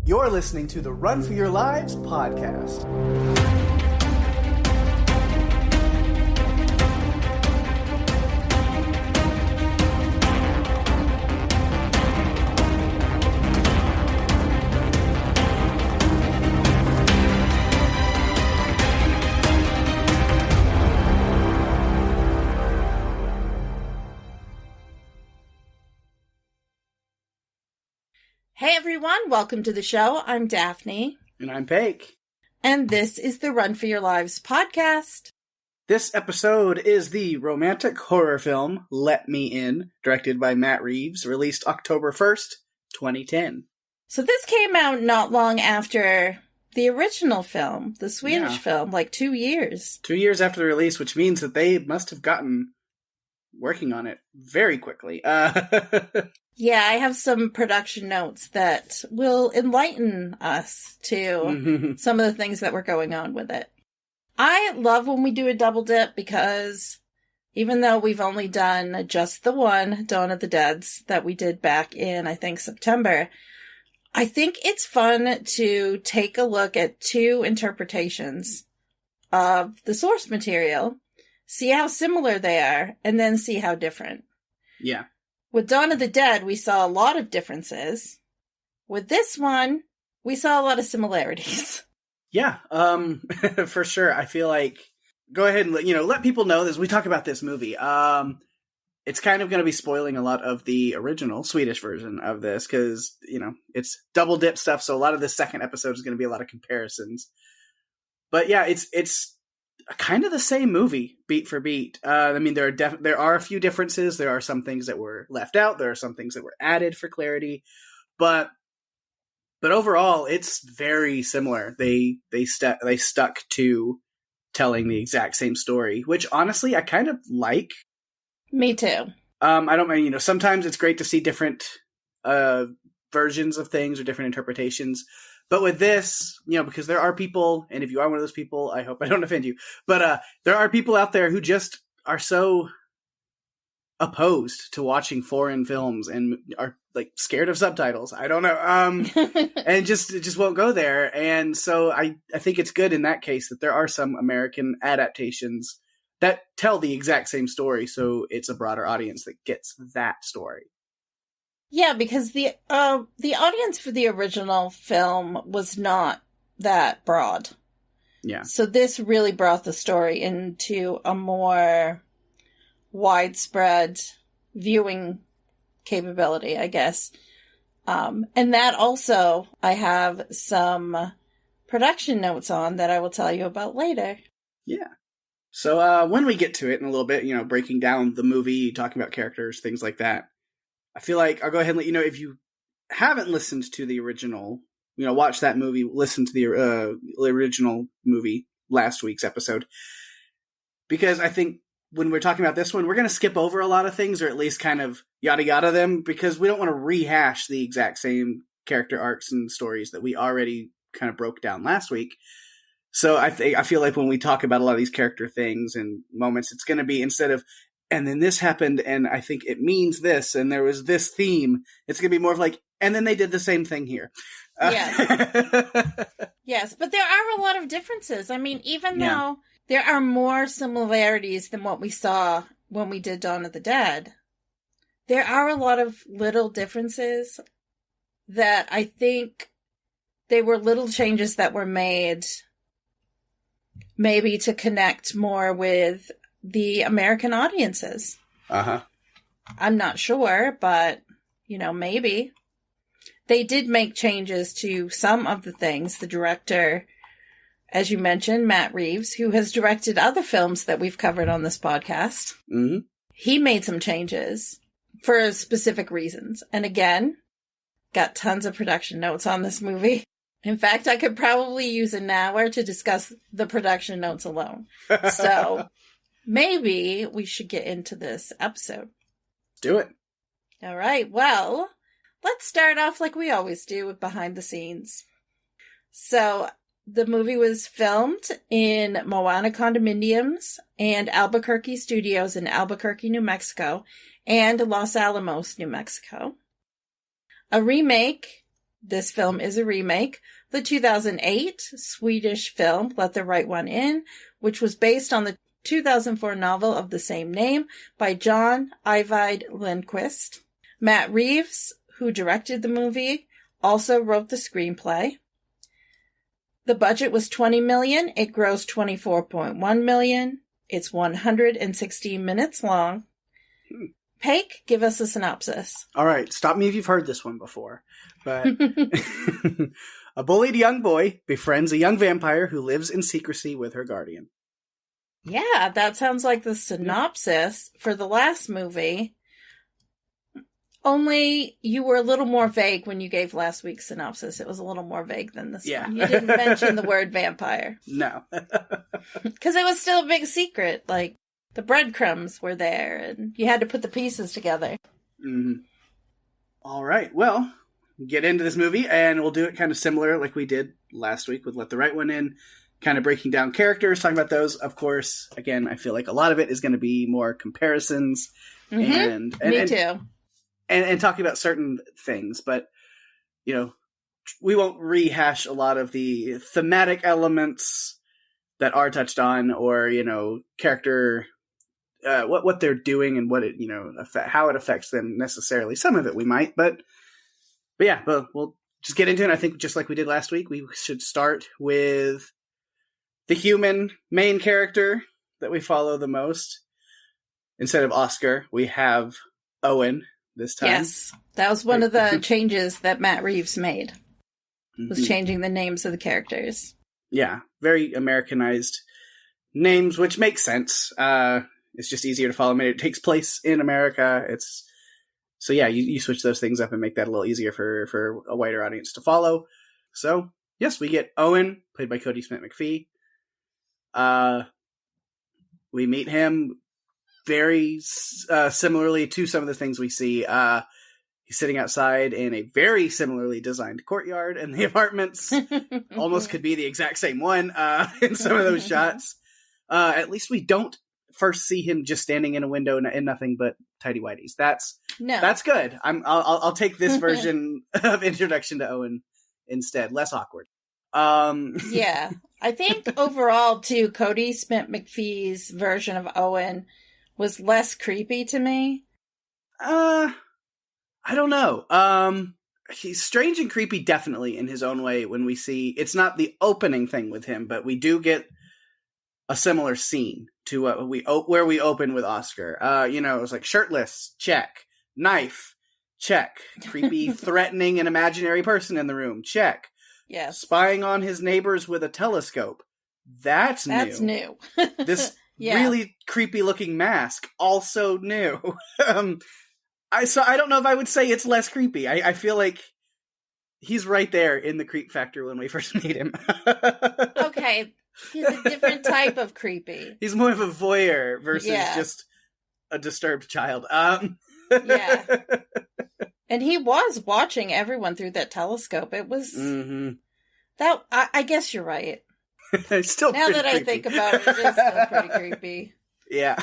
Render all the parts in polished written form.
You're listening to the Run for Your Lives podcast. Hey everyone, welcome to the show. I'm Daphne. And I'm Pake. And this is the Run for Your Lives podcast. This episode is the romantic horror film Let Me In, directed by Matt Reeves, released October 1st, 2010. So this came out not long after the original film, the Swedish film, like 2 years. 2 years after the release, which means that they must have gotten working on it very quickly. Yeah, I have some production notes that will enlighten us to some of the things that were going on with it. I love when we do a double dip because even though we've only done just the one, Dawn of the Deads, that we did back in, I think, September, I think it's fun to take a look at two interpretations of the source material, see how similar they are, and then see how different. Yeah. With Dawn of the Dead, we saw a lot of differences. With this one, we saw a lot of similarities. Yeah, for sure. I feel like, go ahead and let people know as we talk about this movie. It's kind of going to be spoiling a lot of the original Swedish version of this because, it's double dip stuff. So a lot of the second episode is going to be a lot of comparisons. But yeah, it's kind of the same movie, beat for beat. I mean, there are a few differences. There are some things that were left out. There are some things that were added for clarity. But overall, it's very similar. They stuck to telling the exact same story, which honestly I kind of like. Me too. I don't mind. Sometimes it's great to see different versions of things or different interpretations. But with this, because there are people, and if you are one of those people, I hope I don't offend you, but there are people out there who just are so opposed to watching foreign films and are like scared of subtitles. I don't know. And just won't go there. And so I think it's good in that case that there are some American adaptations that tell the exact same story. So it's a broader audience that gets that story. Yeah, because the audience for the original film was not that broad. Yeah. So this really brought the story into a more widespread viewing capability, I guess. And that also, I have some production notes on that I will tell you about later. Yeah. So when we get to it in a little bit, breaking down the movie, talking about characters, things like that, I feel like I'll go ahead and let you know if you haven't listened to the original, watch that movie, listen to the original movie last week's episode. Because I think when we're talking about this one, we're going to skip over a lot of things or at least kind of yada yada them because we don't want to rehash the exact same character arcs and stories that we already kind of broke down last week. So I feel like when we talk about a lot of these character things and moments, it's going to be instead of and then this happened, and I think it means this, and there was this theme. It's going to be more of like, and then they did the same thing here. Yes. Yes, but there are a lot of differences. I mean, even though there are more similarities than what we saw when we did Dawn of the Dead, there are a lot of little differences that I think they were little changes that were made maybe to connect more with the American audiences. Uh-huh. I'm not sure, but, maybe. They did make changes to some of the things. The director, as you mentioned, Matt Reeves, who has directed other films that we've covered on this podcast, he made some changes for specific reasons. And again, got tons of production notes on this movie. In fact, I could probably use an hour to discuss the production notes alone. So maybe we should get into this episode. Let's do it. All right. Well, let's start off like we always do with behind the scenes. So the movie was filmed in Moana Condominiums and Albuquerque Studios in Albuquerque, New Mexico, and Los Alamos, New Mexico. A remake This film is a remake. The 2008 Swedish film, Let the Right One In, which was based on the 2004 novel of the same name by John Ajvide Lindqvist. Matt Reeves, who directed the movie, also wrote the screenplay. The budget was $20 million. It grossed $24.1 million. It's 116 minutes long. Pake, give us a synopsis. All right, stop me if you've heard this one before. But a bullied young boy befriends a young vampire who lives in secrecy with her guardian. Yeah, that sounds like the synopsis for the last movie. Only you were a little more vague when you gave last week's synopsis. It was a little more vague than this one. You didn't mention the word vampire. No. Because it was still a big secret. Like, the breadcrumbs were there, and you had to put the pieces together. Mm-hmm. All right, well, get into this movie, and we'll do it kind of similar like we did last week with Let the Right One In, kind of breaking down characters, talking about those. Of course, again, I feel like a lot of it is going to be more comparisons and Me too. And talking about certain things, but, you know, we won't rehash a lot of the thematic elements that are touched on, or, you know, character, what they're doing and what it, you know, how it affects them necessarily. Some of it we might, but yeah, we'll just get into it. I think just like we did last week, we should start with the human main character that we follow the most. Instead of Oscar, we have Owen this time. Yes, that was one of the changes that Matt Reeves made, was changing the names of the characters. Yeah, very Americanized names, which makes sense. It's just easier to follow. I mean, it takes place in America. So yeah, you switch those things up and make that a little easier for a wider audience to follow. So yes, we get Owen, played by Cody Smith-McPhee. We meet him very similarly to some of the things we see. He's sitting outside in a very similarly designed courtyard, and the apartments almost could be the exact same one in some of those shots. At least we don't first see him just standing in a window in nothing but tidy whities. That's good. I'll take this version of introduction to Owen instead. Less awkward. Yeah, I think overall too, Cody Smith-McPhee's version of Owen was less creepy to me. I don't know. He's strange and creepy, definitely in his own way. When we see, it's not the opening thing with him, but we do get a similar scene to where we open with Oscar. You know, it was like shirtless, check. Knife, check. Creepy, threatening, and imaginary person in the room, check. Yes. Spying on his neighbors with a telescope. That's new. This really creepy looking mask, also new. I don't know if I would say it's less creepy. I feel like he's right there in the creep factor when we first meet him. Okay, he's a different type of creepy. He's more of a voyeur versus just a disturbed child. Yeah. And he was watching everyone through that telescope. It was that. I guess you're right. It's still now that creepy. I think about it, it is still pretty creepy. Yeah.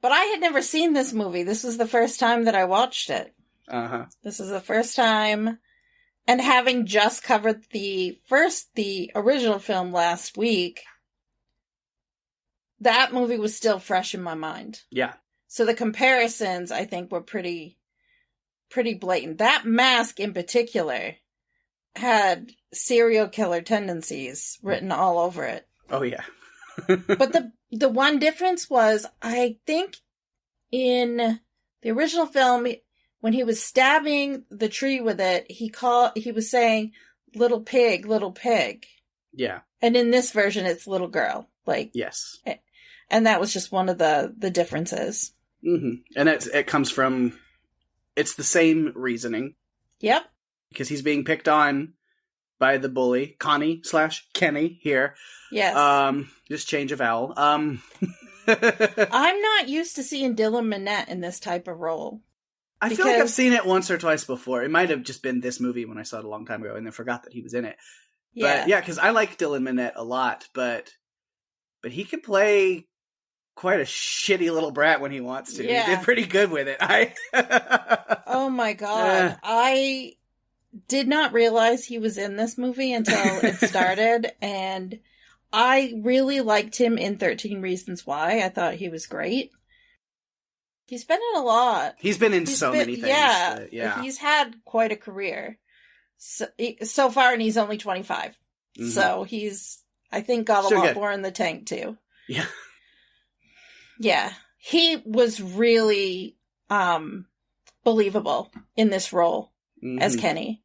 But I had never seen this movie. This was the first time that I watched it. This is the first time, and having just covered the original film last week, that movie was still fresh in my mind. Yeah. So the comparisons, I think, were pretty blatant. That mask in particular had serial killer tendencies written all over it. Oh, yeah. But the one difference was, I think in the original film, when he was stabbing the tree with it, he was saying, little pig, little pig. Yeah. And in this version, it's little girl. Like, yes. And that was just one of the differences. Mm-hmm. And it comes from, it's the same reasoning. Yep. Because he's being picked on by the bully, Connie/Kenny here. Yes. Just change a vowel. I'm not used to seeing Dylan Minnette in this type of role. I feel like I've seen it once or twice before. It might have just been this movie when I saw it a long time ago and then forgot that he was in it. Yeah. But yeah, because I like Dylan Minnette a lot, but he can play quite a shitty little brat when he wants to. Yeah. He did pretty good with it. Oh my god. I did not realize he was in this movie until it started, and I really liked him in 13 Reasons Why. I thought he was great. He's been in a lot. He's been in so many things. Yeah, he's had quite a career so far, and he's only 25. Mm-hmm. So he's, I think, got a lot more in the tank, too. Yeah. Yeah. He was really believable in this role as Kenny.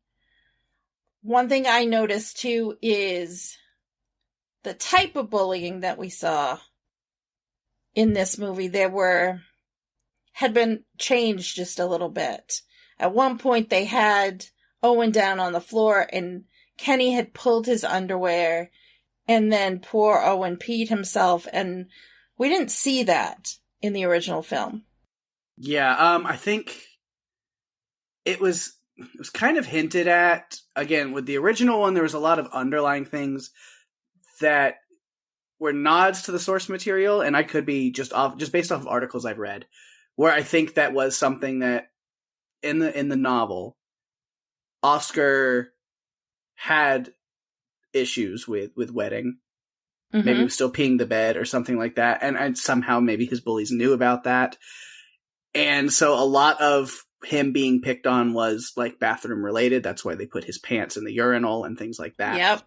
One thing I noticed, too, is the type of bullying that we saw in this movie. Had been changed just a little bit. At one point, they had Owen down on the floor, and Kenny had pulled his underwear, and then poor Owen peed himself, and we didn't see that in the original film. Yeah, I think it was kind of hinted at. Again, with the original one, there was a lot of underlying things that were nods to the source material, and I could be just based off of articles I've read, where I think that was something that in the novel, Oscar had issues with wetting. Mm-hmm. Maybe he was still peeing the bed or something like that. And somehow maybe his bullies knew about that. And so a lot of him being picked on was like bathroom related. That's why they put his pants in the urinal and things like that. Yep.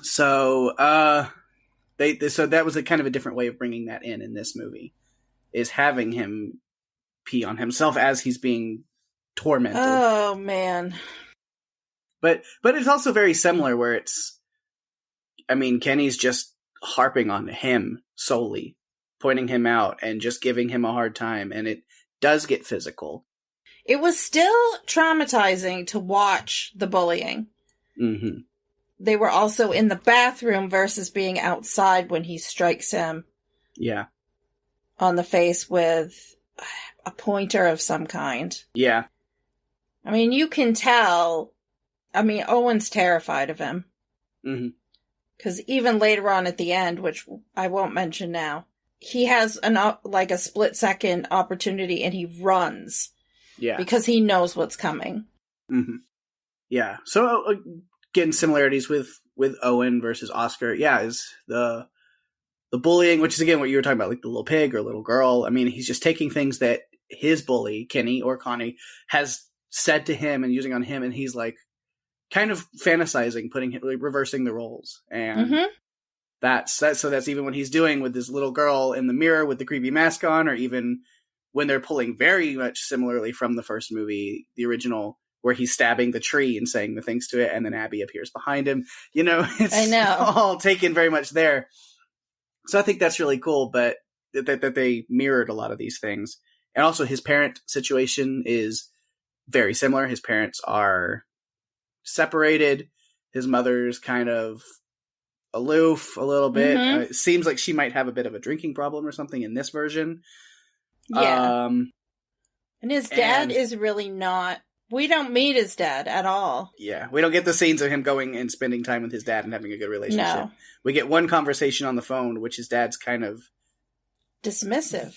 So, so that was a kind of a different way of bringing that in this movie, is having him pee on himself as he's being tormented. Oh, man. But it's also very similar where it's, I mean, Kenny's just harping on him solely, pointing him out and just giving him a hard time. And it does get physical. It was still traumatizing to watch the bullying. Mm-hmm. They were also in the bathroom versus being outside when he strikes him. Yeah. On the face with a pointer of some kind. Yeah. I mean, you can tell. I mean, Owen's terrified of him. Mm-hmm. Because even later on at the end, which I won't mention now, he has a split-second opportunity and he runs. Yeah. Because he knows what's coming. Mm-hmm. Yeah. So, again, similarities with Owen versus Oscar. Yeah, is the bullying, which is, again, what you were talking about, like the little pig or little girl. I mean, he's just taking things that his bully, Kenny or Connie, has said to him and using on him, and he's like kind of fantasizing, reversing the roles. And that's even what he's doing with this little girl in the mirror with the creepy mask on, or even when they're pulling very much similarly from the first movie, the original, where he's stabbing the tree and saying the things to it, and then Abby appears behind him. You know, it's all taken very much there. So I think that's really cool, but that they mirrored a lot of these things. And also his parent situation is very similar. His parents are separated. His mother's kind of aloof a little bit. It seems like she might have a bit of a drinking problem or something in this version. Yeah. And his dad is really not... We don't meet his dad at all. Yeah, we don't get the scenes of him going and spending time with his dad and having a good relationship. No. We get one conversation on the phone, which his dad's kind of... Dismissive,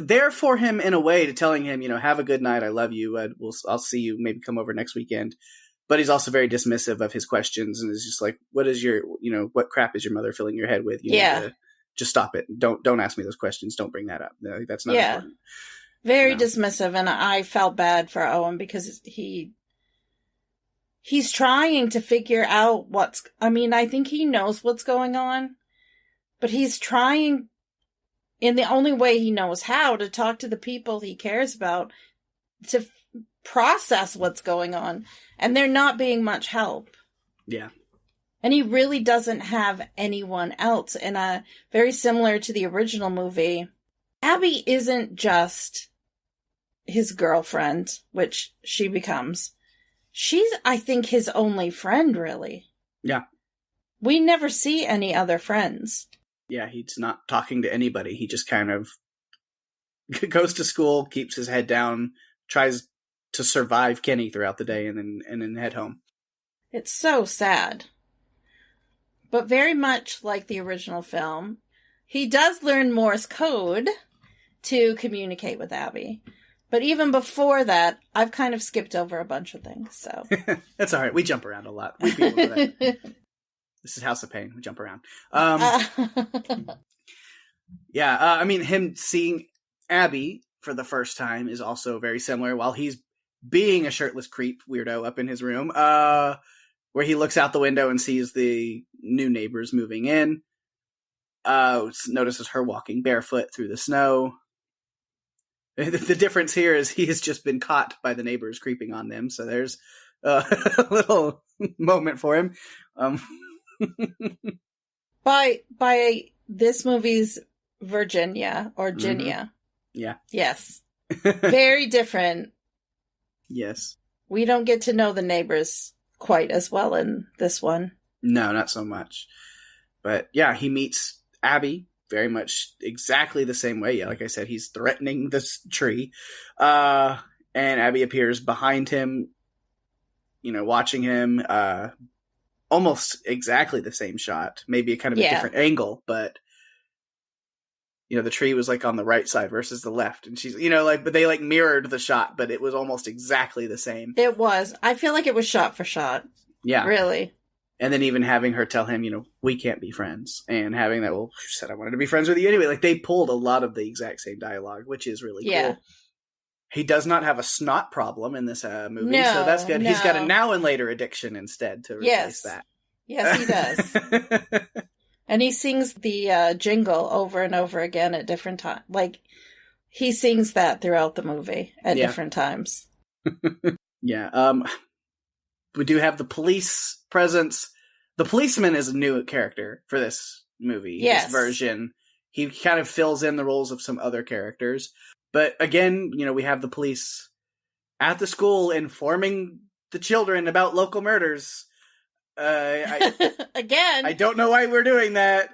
there for him in a way, to telling him, have a good night, I love you, I'll see you, maybe come over next weekend. But he's also very dismissive of his questions and is just like, what is your, what crap is your mother filling your head with? You need to just stop it. Don't ask me those questions. Don't bring that up. No, that's not important. Very dismissive, and I felt bad for Owen because he's trying to figure out I think he knows what's going on, but he's trying in the only way he knows how to talk to the people he cares about to process what's going on, and they're not being much help. Yeah. And he really doesn't have anyone else. And very similar to the original movie, Abby isn't just his girlfriend, which she becomes. She's, I think, his only friend, really. Yeah. We never see any other friends. Yeah, he's not talking to anybody. He just kind of goes to school, keeps his head down, tries to survive Kenny throughout the day, and then head home. It's so sad. But very much like the original film, he does learn Morse code to communicate with Abby. But even before that, I've kind of skipped over a bunch of things, so. That's all right. We jump around a lot. We people do that. This is House of Pain. We jump around. Yeah, I mean, him seeing Abby for the first time is also very similar. While he's being a shirtless creep weirdo up in his room, where he looks out the window and sees the new neighbors moving in, notices her walking barefoot through the snow. The difference here is he has just been caught by the neighbors creeping on them, so there's a little moment for him. By this movie's Virginia or Ginia. Mm-hmm. Yeah. Yes. Very different. Yes. We don't get to know the neighbors quite as well in this one. No, not so much. But yeah, he meets Abby very much exactly the same way. Yeah, like I said, he's threatening this tree. And Abby appears behind him, watching him, almost exactly the same shot. Maybe a kind of a different angle, but the tree was like on the right side versus the left. And she's, but they like mirrored the shot, but it was almost exactly the same. It was. I feel like it was shot for shot. Yeah. Really. And then even having her tell him, we can't be friends. And having that, well, she said I wanted to be friends with you anyway. Like, they pulled a lot of the exact same dialogue, which is really cool. He does not have a snot problem in this movie, so that's good. No. He's got a now and later addiction instead to replace that. Yes, he does. And he sings the jingle over and over again at different times. Like, he sings that throughout the movie at different times. Yeah. We do have the police presence. The policeman is a new character for this movie. Yes. This version. He kind of fills in the roles of some other characters. But again, we have the police at the school informing the children about local murders. Again, I don't know why we're doing that.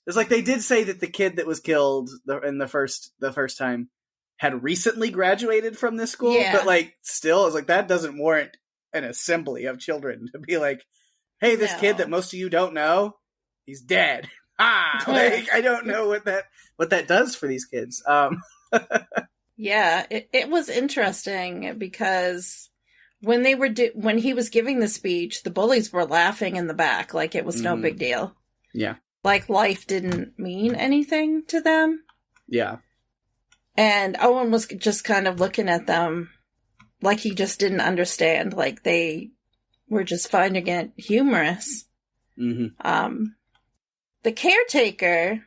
It's like they did say that the kid that was killed in the first time had recently graduated from this school, but like still, it's like that doesn't warrant an assembly of children to be like, "Hey, this kid that most of you don't know, he's dead." Like, I don't know what that does for these kids. Yeah, it was interesting because when when he was giving the speech, the bullies were laughing in the back like it was no big deal. Yeah. Like life didn't mean anything to them. Yeah. And Owen was just kind of looking at them like he just didn't understand. Like they were just finding it humorous. Mm-hmm. The caretaker,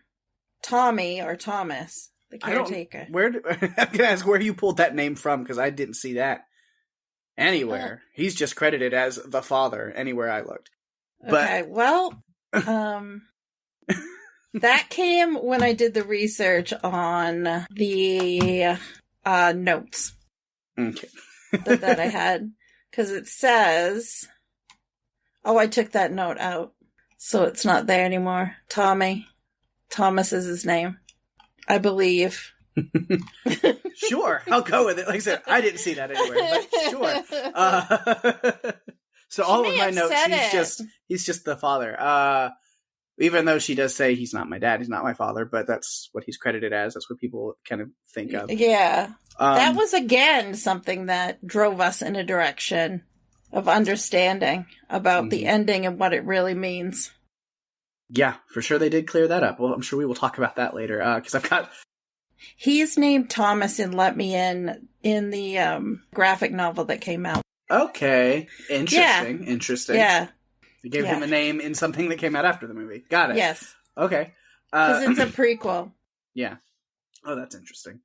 Tommy or Thomas, the caretaker. I'm going to ask where you pulled that name from because I didn't see that anywhere. He's just credited as the father anywhere I looked. But... Okay, well, that came when I did the research on the notes that I had. Because it says... Oh, I took that note out. So it's not there anymore. Tommy. Thomas is his name. I believe. Sure, I'll go with it. Like I said, I didn't see that anywhere, but sure. So all of my notes, he's just the father. Even though she does say he's not my dad, he's not my father, but that's what he's credited as. That's what people kind of think of. Yeah. That was, again, something that drove us in a direction of understanding about the ending and what it really means. Yeah, for sure they did clear that up. Well, I'm sure we will talk about that later, because I've got... He's named Thomas in Let Me In the graphic novel that came out. Okay. Interesting. Yeah. They gave him a name in something that came out after the movie. Got it. Yes. Okay. Because it's a prequel. Yeah. Oh, that's interesting.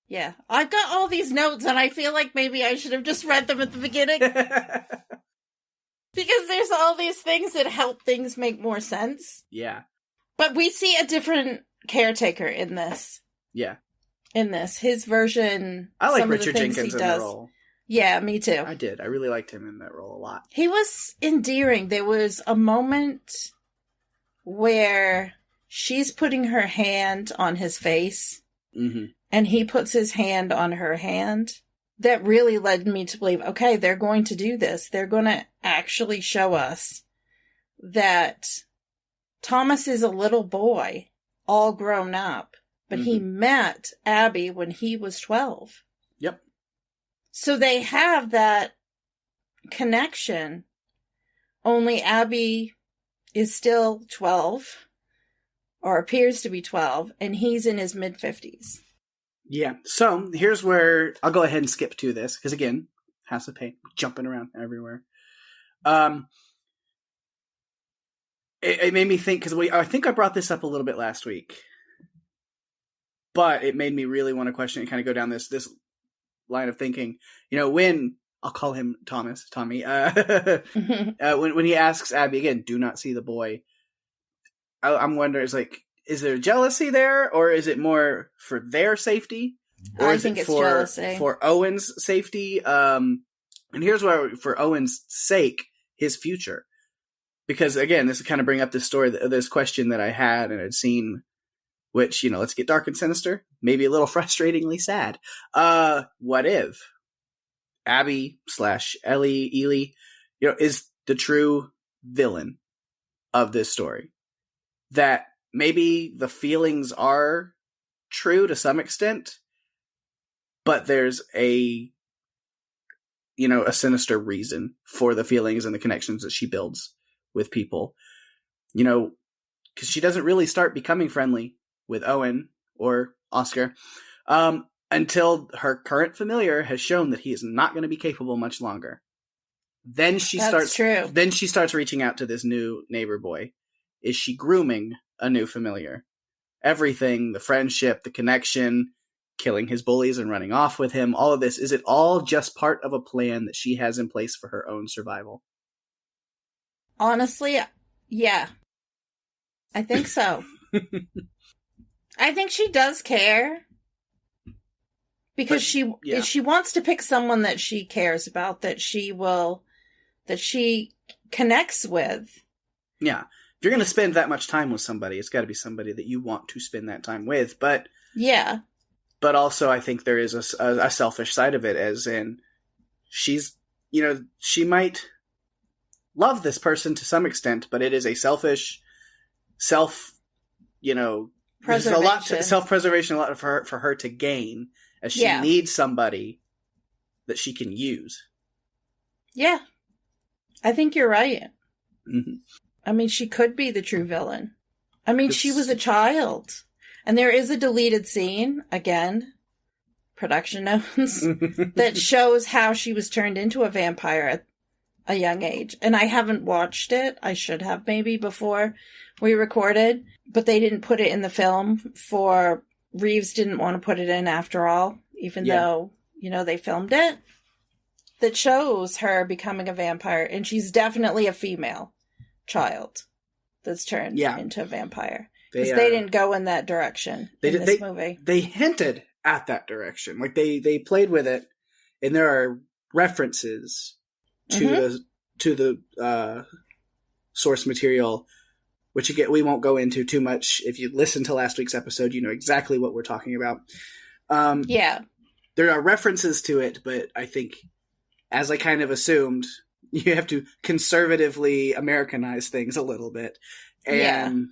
Yeah. I've got all these notes, and I feel like maybe I should have just read them at the beginning. Because there's all these things that help things make more sense. Yeah. But we see a different caretaker in this. Yeah. In this. His version... I like Richard Jenkins in that role. Yeah, me too. I did. I really liked him in that role a lot. He was endearing. There was a moment where she's putting her hand on his face, and he puts his hand on her hand. That really led me to believe, okay, they're going to do this. They're going to actually show us that Thomas is a little boy, all grown up, but he met Abby when he was 12. Yep. So they have that connection, only Abby is still 12, or appears to be 12, and he's in his mid-50s. Yeah, so here's where I'll go ahead and skip to this, because again, House of Pake, jumping around everywhere. It made me think, because I think I brought this up a little bit last week, but it made me really want to question and kind of go down this line of thinking. You know, when I'll call him Tommy, when he asks Abby again, do not see the boy. I'm wondering, is there jealousy there, or is it more for their safety? Or I think it's jealousy. For Owen's safety? And here's where, for Owen's sake, his future. Because again, this kind of bring up this story, this question that I had and had seen, which, you know, let's get dark and sinister, maybe a little frustratingly sad. What if Abby / Ellie, you know, is the true villain of this story? That maybe the feelings are true to some extent, but there's a sinister reason for the feelings and the connections that she builds with people. You know, because she doesn't really start becoming friendly with Owen or Oscar until her current familiar has shown that he is not going to be capable much longer. Then she starts reaching out to this new neighbor boy. Is she grooming a new familiar? Everything, the friendship, the connection, killing his bullies and running off with him, all of this, is it all just part of a plan that she has in place for her own survival? Honestly, yeah. I think so. I think she does care. Because she wants to pick someone that she cares about, that she connects with. Yeah. If you're going to spend that much time with somebody, it's got to be somebody that you want to spend that time with. But yeah. But also, I think there is a selfish side of it, as in she's, you know, she might love this person to some extent, but it is a selfish there's a lot to self-preservation, a lot for her to gain, as she needs somebody that she can use. Yeah. I think you're right. Mm-hmm. I mean, she could be the true villain. I mean, she was a child. And there is a deleted scene, again, production notes, that shows how she was turned into a vampire at a young age. And I haven't watched it. I should have maybe before we recorded. But they didn't put it in the film Reeves didn't want to put it in after all, even though, you know, they filmed it. That shows her becoming a vampire. And she's definitely a female child that's turned into a vampire. Because they didn't go in that direction in this movie. They hinted at that direction. Like, they played with it, and there are references to the source material, which again, we won't go into too much. If you listen to last week's episode, you know exactly what we're talking about. There are references to it, but I think, as I kind of assumed, you have to conservatively Americanize things a little bit. And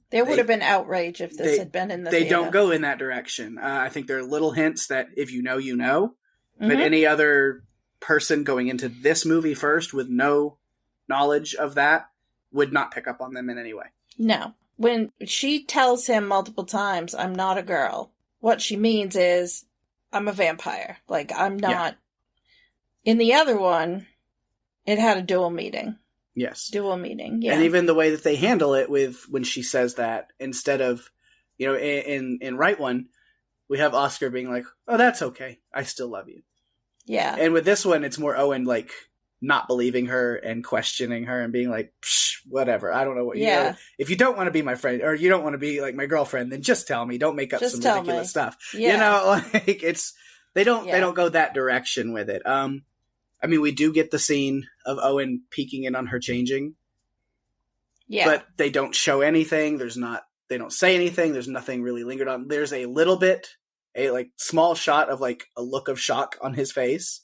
there would have been outrage if this had been in the theater. Don't go in that direction. I think there are little hints that if you know, you know. But any other person going into this movie first with no knowledge of that would not pick up on them in any way. No. When she tells him multiple times, I'm not a girl, what she means is, I'm a vampire. Like, I'm not... Yeah. In the other one, it had a dual meaning. Yes. Dual meaning, yeah. And even the way that they handle it with when she says that, instead of, you know, in Right One, we have Oscar being like, oh, that's okay. I still love you. Yeah. And with this one, it's more Owen, like, not believing her and questioning her and being like, psh, whatever. I don't know what you know. If you don't want to be my friend, or you don't want to be like my girlfriend, then just tell me. Don't make up some ridiculous stuff. Yeah. You know, like, it's, they don't go that direction with it. I mean, we do get the scene of Owen peeking in on her changing. Yeah. But they don't show anything. They don't say anything. There's nothing really lingered on. There's a little bit, a like small shot of like a look of shock on his face.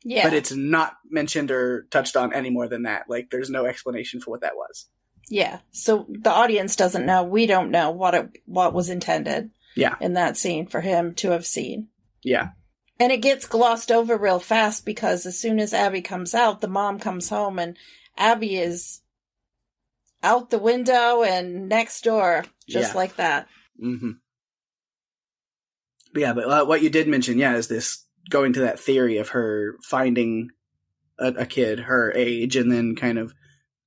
Yeah. But it's not mentioned or touched on any more than that. Like, there's no explanation for what that was. Yeah. So the audience doesn't know. We don't know what was intended. Yeah. in that scene for him to have seen. Yeah. And it gets glossed over real fast because as soon as Abby comes out, the mom comes home and Abby is out the window and next door, just like that. Mm-hmm. But yeah, but what you did mention, is this going to that theory of her finding a kid her age and then kind of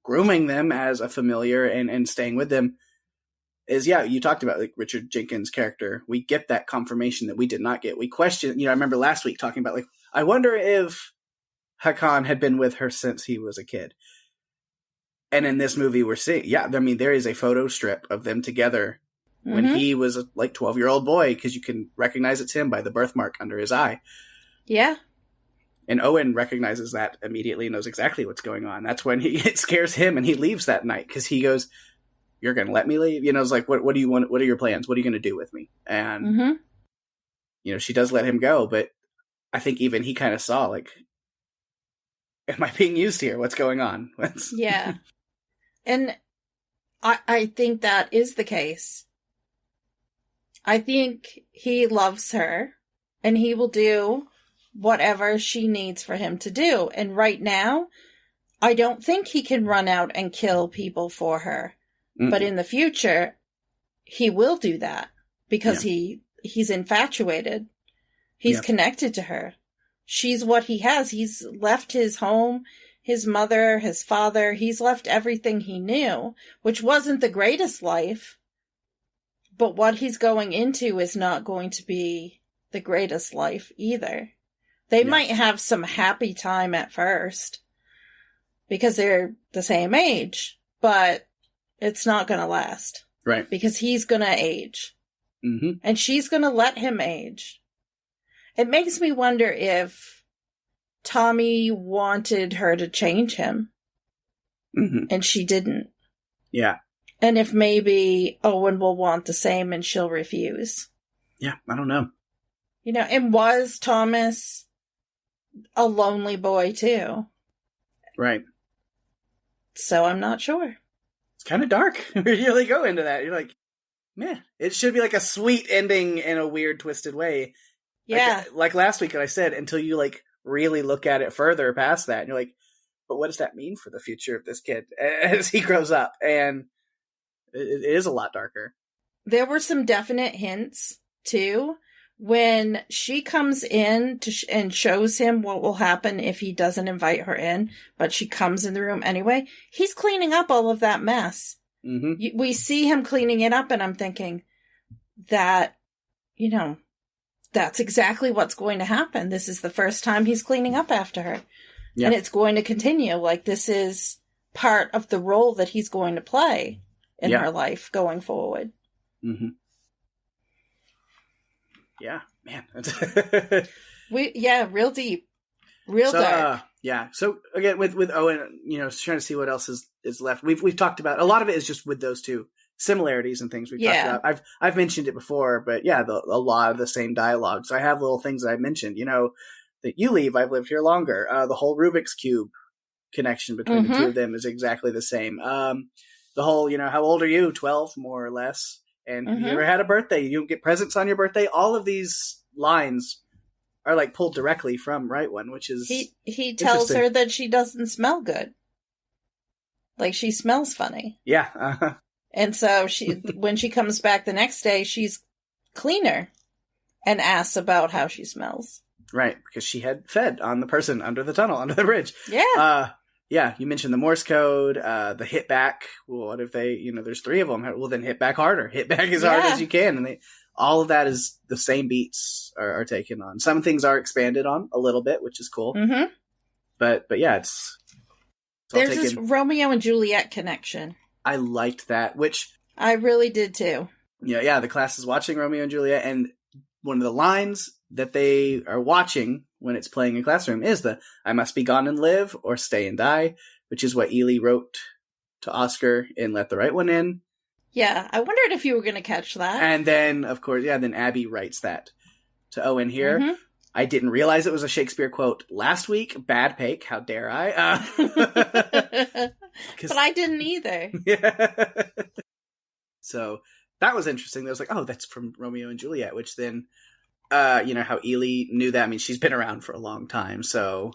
grooming them as a familiar and staying with them is, you talked about like Richard Jenkins' character. We get that confirmation that we did not get. We question, I remember last week talking about like, I wonder if Hakan had been with her since he was a kid. And in this movie we're seeing, there is a photo strip of them together when he was a 12-year-old boy, because you can recognize it's him by the birthmark under his eye. Yeah. And Owen recognizes that immediately and knows exactly what's going on. That's when it scares him and he leaves that night because he goes, "You're going to let me leave?" It's like, what do you want? What are your plans? What are you going to do with me? And, she does let him go. But I think even he kind of saw, like, am I being used here? What's going on? Yeah. And I think that is the case. I think he loves her and he will do whatever she needs for him to do. And right now, I don't think he can run out and kill people for her. Mm-mm. But in the future, he will do that because he's infatuated. He's connected to her. She's what he has. He's left his home, his mother, his father. He's left everything he knew, which wasn't the greatest life. But what he's going into is not going to be the greatest life either. They might have some happy time at first because they're the same age, but it's not going to last. Right. Because he's going to age. Mm-hmm. And she's going to let him age. It makes me wonder if Tommy wanted her to change him. Mm-hmm. And she didn't. Yeah. And if maybe Owen will want the same and she'll refuse. Yeah, I don't know. And was Thomas a lonely boy too? Right. So I'm not sure. It's kind of dark. You really go into that. You're like, man, it should be like a sweet ending in a weird, twisted way. Yeah. Like last week I said, until you like really look at it further past that. And you're like, but what does that mean for the future of this kid as he grows up? And it is a lot darker. There were some definite hints, too, when she comes in and shows him what will happen if he doesn't invite her in, but she comes in the room anyway. He's cleaning up all of that mess. Mm-hmm. We see him cleaning it up, and I'm thinking that, that's exactly what's going to happen. This is the first time he's cleaning up after her. Yeah. And it's going to continue. Like, this is part of the role that he's going to play in her life going forward. Mm-hmm. Yeah, man. Real deep. Real dark. So again, with Owen, trying to see what else is left. We've talked about a lot of it is just with those two similarities and things we've talked about. I've mentioned it before, but a lot of the same dialogue. So I have little things that I mentioned. That you leave, I've lived here longer. The whole Rubik's Cube connection between the two of them is exactly the same. The whole, how old are you? 12, more or less. And you ever had a birthday? You don't get presents on your birthday? All of these lines are like pulled directly from Right One, which is he tells her that she doesn't smell good. Like she smells funny. Yeah. Uh-huh. And so when she comes back the next day, she's cleaner and asks about how she smells. Right, because she had fed on the person under the tunnel, under the bridge. Yeah. You mentioned the Morse code, the hit back. Well, what if they, there's 3 of them? Well, then hit back harder. Hit back as hard as you can. And all of that is the same beats are taken on. Some things are expanded on a little bit, which is cool. Mm-hmm. But it's there's this Romeo and Juliet connection. I liked that, which I really did too. Yeah. The class is watching Romeo and Juliet, and one of the lines that they are watching when it's playing in classroom is the "I must be gone and live or stay and die," which is what Ely wrote to Oscar in Let the Right One In. Yeah, I wondered if you were going to catch that. And then, of course, then Abby writes that to Owen here. Mm-hmm. I didn't realize it was a Shakespeare quote last week. Bad Pake, how dare I? But I didn't either. Yeah. So, that was interesting. That was like, oh, that's from Romeo and Juliet, which then, how Ely knew that. I mean, she's been around for a long time, so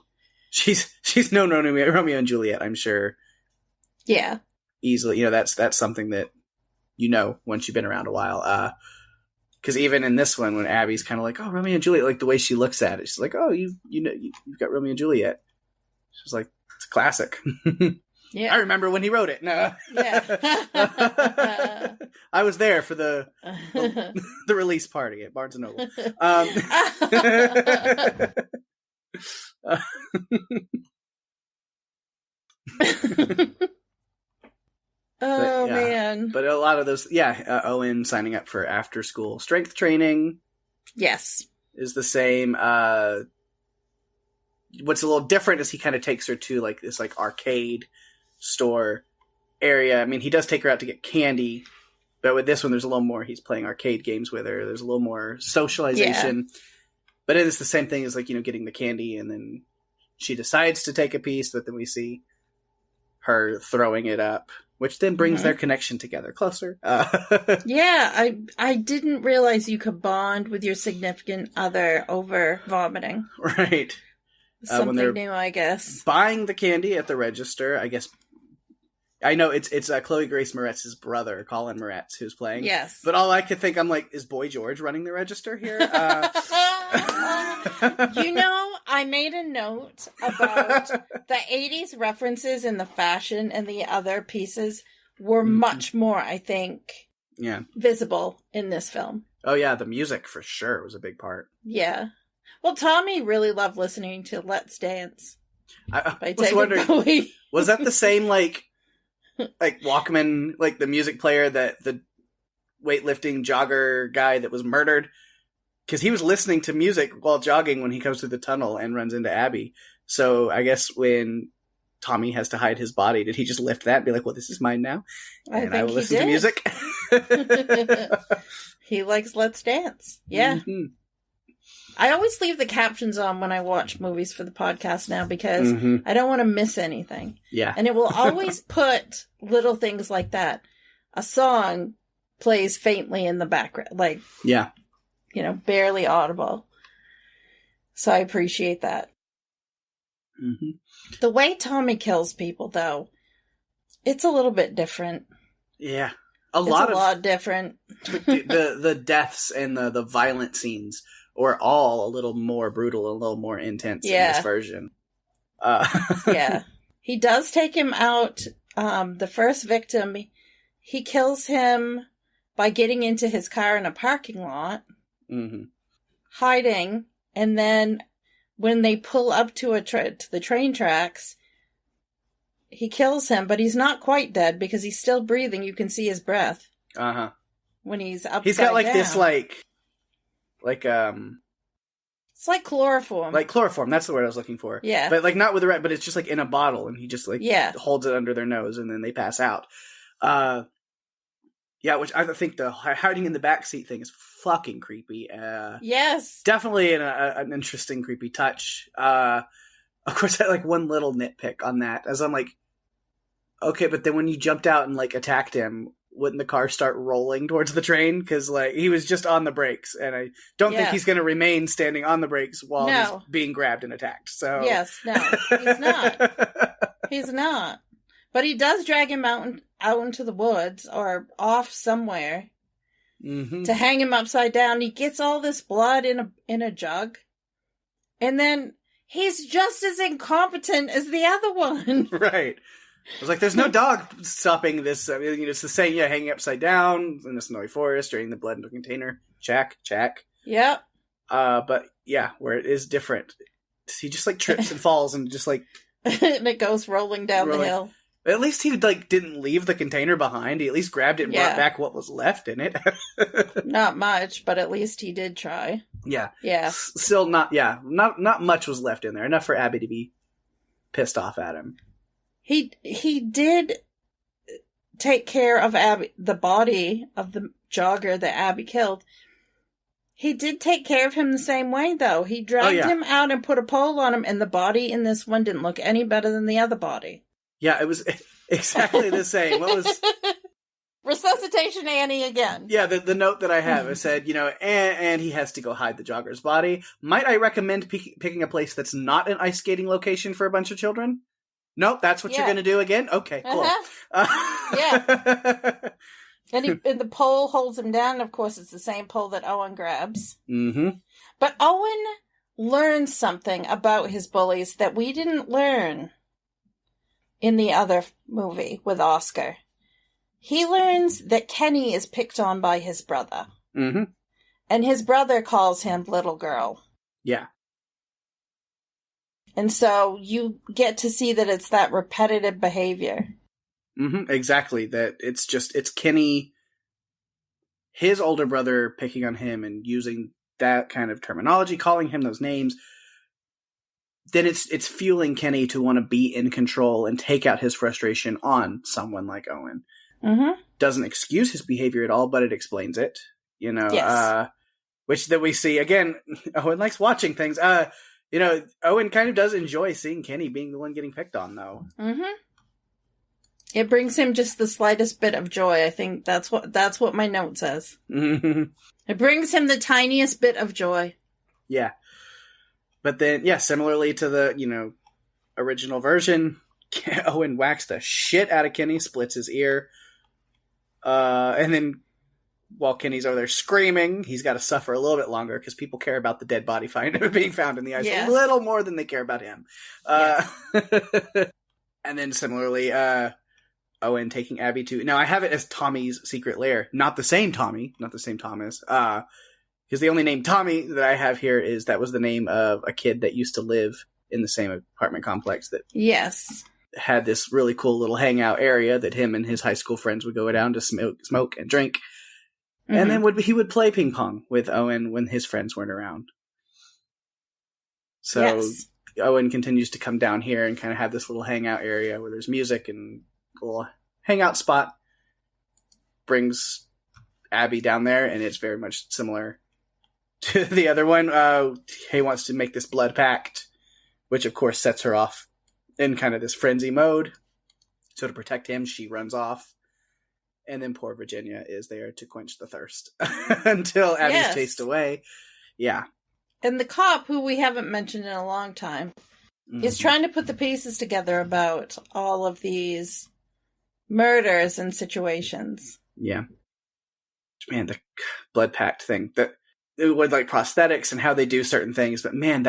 she's known Romeo and Juliet, I'm sure. Yeah. Easily, that's something that once you've been around a while. Because even in this one, when Abby's kind of like, oh, Romeo and Juliet, like the way she looks at it, she's like, oh, you've got Romeo and Juliet. She's like, it's a classic. Yeah. I remember when he wrote it. No. Yeah. I was there for the release party at Barnes & Noble. Man. But a lot of those, Owen signing up for after school strength training. Yes. Is the same. What's a little different is he kind of takes her to like this like arcade store area. I mean, he does take her out to get candy, but with this one, there's a little more. He's playing arcade games with her. There's a little more socialization. Yeah. But it is the same thing as like, getting the candy, and then she decides to take a piece, but then we see her throwing it up, which then brings their connection together closer. Yeah, I didn't realize you could bond with your significant other over vomiting. Right. Something new, I guess. Buying the candy at the register, I guess. I know it's Chloe Grace Moretz's brother, Colin Moretz, who's playing. Yes. But all I could think, I'm like, is Boy George running the register here? I made a note about the 80s references in the fashion and the other pieces were much more, I think, visible in this film. Oh, yeah, the music for sure was a big part. Yeah. Well, Tommy really loved listening to Let's Dance. I was wondering, was that the same, like Walkman, like the music player that the weightlifting jogger guy that was murdered? Because he was listening to music while jogging when he comes through the tunnel and runs into Abby. So I guess when Tommy has to hide his body, did he just lift that and be like, well, this is mine now? And I will listen to music? He likes Let's Dance. Yeah. Mm-hmm. I always leave the captions on when I watch movies for the podcast now because I don't want to miss anything. Yeah. And it will always put little things like that. A song plays faintly in the background. Like, yeah. Barely audible. So I appreciate that. Mm-hmm. The way Tommy kills people, though, it's a little bit different. Yeah. A lot different. The deaths and the violent scenes are all a little more brutal, a little more intense in this version. Yeah. He does take him out. The first victim, he kills him by getting into his car in a parking lot. Mm-hmm. Hiding, and then when they pull up to the train tracks, he kills him, but he's not quite dead because he's still breathing. You can see his breath. When he's upside down. He's got like this it's like chloroform. Like chloroform, that's the word I was looking for. Yeah. But like not with the rat, but it's just like in a bottle, and he just holds it under their nose, and then they pass out. Yeah, which I think the hiding in the backseat thing is fucking creepy. Yes. Definitely an interesting, creepy touch. Of course, I had like one little nitpick on that, as I'm like, okay, but then when you jumped out and like attacked him, wouldn't the car start rolling towards the train? Because like he was just on the brakes, and I don't think he's going to remain standing on the brakes while he's being grabbed and attacked. So he's not. He's not. But he does drag him out into the woods or off somewhere to hang him upside down. He gets all this blood in a jug, and then he's just as incompetent as the other one. Right. I was like, there's no dog stopping this. I mean, it's the same, hanging upside down in a snowy forest, draining the blood into a container. Check. Yep. But yeah, where it is different. He just like trips and falls and just like... and it goes rolling down the hill. At least he like didn't leave the container behind. He at least grabbed it and brought back what was left in it. Not much, but at least he did try. Yeah. Yeah. Still not much was left in there. Enough for Abby to be pissed off at him. He did take care of Abby, the body of the jogger that Abby killed. He did take care of him the same way, though. He dragged him out and put a pole on him, and the body in this one didn't look any better than the other body. Yeah, it was exactly the same. Resuscitation Annie again. Yeah, the note that I have, it said, and he has to go hide the jogger's body. Might I recommend picking a place that's not an ice skating location for a bunch of children? Nope, that's what you're going to do again? Okay, cool. Yeah. And the pole holds him down. Of course, it's the same pole that Owen grabs. Mm-hmm. But Owen learns something about his bullies that we didn't learn in the other movie with Oscar. He learns that Kenny is picked on by his brother. Mm-hmm. And his brother calls him little girl. Yeah. And so you get to see that it's that repetitive behavior. Mm-hmm. Exactly. That it's Kenny, his older brother, picking on him and using that kind of terminology, calling him those names. Then it's fueling Kenny to want to be in control and take out his frustration on someone like Owen. Mm-hmm. Doesn't excuse his behavior at all, but it explains it. Yes. Which that we see again. Owen likes watching things. Owen kind of does enjoy seeing Kenny being the one getting picked on, though. Mm-hmm. It brings him just the slightest bit of joy. I think that's what my note says. It brings him the tiniest bit of joy. Yeah. But then, similarly to the, original version, Owen whacks the shit out of Kenny, splits his ear. And then while Kenny's over there screaming, he's got to suffer a little bit longer because people care about the dead body being found in the ice a little more than they care about him. Yes. And then similarly, Owen taking Abby to... Now, I have it as Tommy's secret lair. Not the same Tommy. Not the same Thomas. Because the only name Tommy that I have here that was the name of a kid that used to live in the same apartment complex that... Yes. Had this really cool little hangout area that him and his high school friends would go down to smoke and drink. Mm-hmm. And then he would play ping pong with Owen when his friends weren't around. So Owen continues to come down here and kind of have this little hangout area where there's music and a little hangout spot. Brings Abby down there, and it's very much similar to the other one. He wants to make this blood pact, which of course sets her off in kind of this frenzy mode. So to protect him, she runs off. And then poor Virginia is there to quench the thirst until Abby's chased away. Yeah. And the cop, who we haven't mentioned in a long time, is trying to put the pieces together about all of these murders and situations. Yeah. Man, the blood pact thing. With like prosthetics and how they do certain things. But man,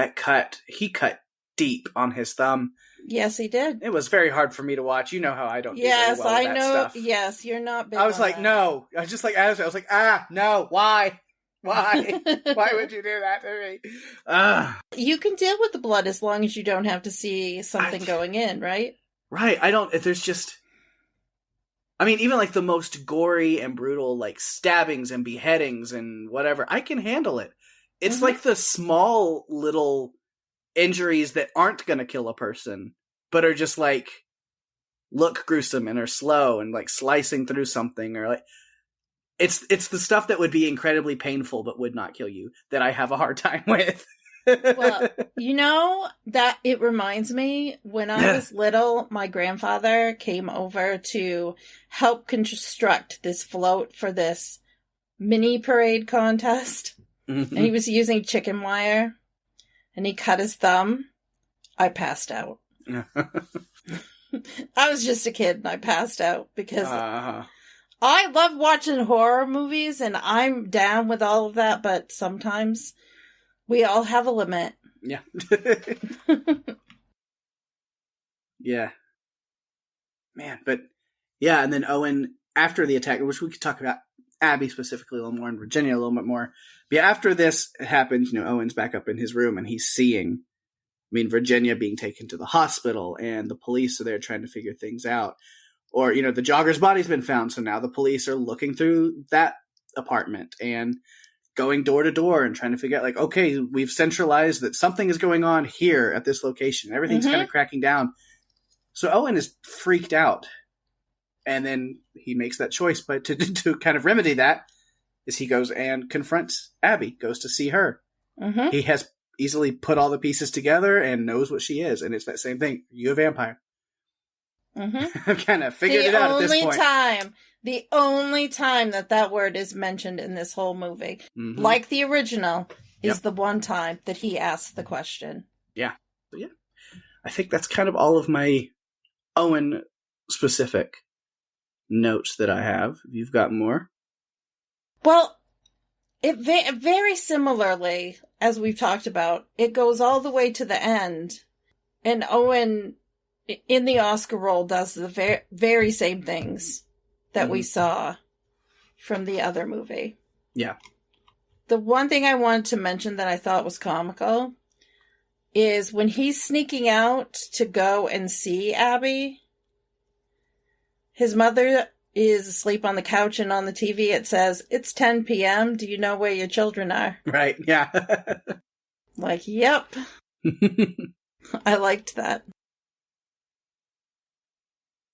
he cut deep on his thumb. Yes, he did. It was very hard for me to watch. You know how I don't do very well with that stuff. Yes, you're not big I was like, that. No. I was just like, I was like, no, why? Why? Why would you do that to me? You can deal with the blood as long as you don't have to see something going in, right? Right. Even like the most gory and brutal, like stabbings and beheadings and whatever, I can handle it. It's like the small little injuries that aren't going to kill a person, but are just like, look gruesome and are slow and like slicing through something, or like, it's the stuff that would be incredibly painful but would not kill you that I have a hard time with. Well, that it reminds me, when I was little, my grandfather came over to help construct this float for this mini parade contest. And he was using chicken wire, and he cut his thumb. I passed out. I was just a kid and I passed out because I love watching horror movies and I'm down with all of that, but sometimes we all have a limit. Yeah. Yeah. Man, but yeah, and then Owen, after the attack, which we could talk about Abby specifically a little more and Virginia a little bit more. But yeah, after this happens, Owen's back up in his room and he's seeing, Virginia being taken to the hospital and the police are there trying to figure things out. Or, the jogger's body's been found, so now the police are looking through that apartment and going door to door and trying to figure out, like, okay, we've centralized that something is going on here at this location. Everything's kind of cracking down. So Owen is freaked out. And then he makes that choice, but to kind of remedy that is he goes and confronts Abby, goes to see her. He has easily put all the pieces together and knows what she is. And it's that same thing. Are you a vampire? Mm-hmm. I've kind of figured it out at this point. The only time that word is mentioned in this whole movie, Mm-hmm. like the original, is the one time that he asked the question. Yeah. So, yeah. I think that's kind of all of my Owen specific notes that I have. If you've got more. Well, it very similarly, as we've talked about, it goes all the way to the end, and Owen, in the Oscar role, does the very same things that we saw from the other movie. Yeah. The one thing I wanted to mention that I thought was comical is when he's sneaking out to go and see Abby, his mother is asleep on the couch, and on the TV it says, "It's 10 p.m. Do you know where your children are?" Right, yeah. Like, yep. I liked that.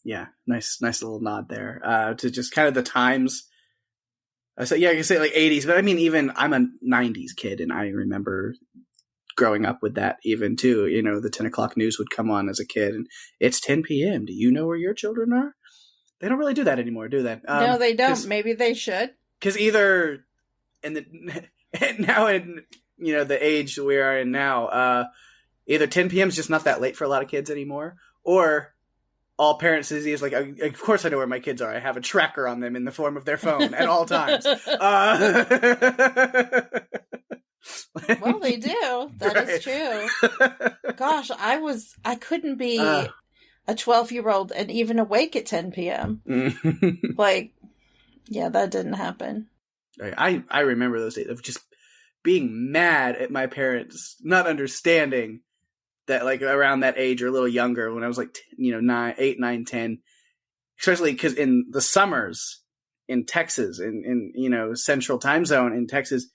Yeah, nice little nod there to just kind of the times. I can say like 80s, but I mean, even I'm a 90s kid, and I remember growing up with that even too. You know, the 10 o'clock news would come on as a kid, and it's 10 p.m. Do you know where your children are? They don't really do that anymore, do they? No, they don't. Maybe they should. Because either now in the age we are in now, either 10 p.m. is just not that late for a lot of kids anymore, or all parents is like, of course I know where my kids are. I have a tracker on them in the form of their phone at all times. Well, they do. That is true. Gosh, I couldn't be a 12-year-old and even awake at 10 p.m. Like, yeah, that didn't happen. I remember those days of just being mad at my parents not understanding that, like, around that age or a little younger, when I was like 8, 9, 10, especially because in the summers in Texas, in central time zone in Texas,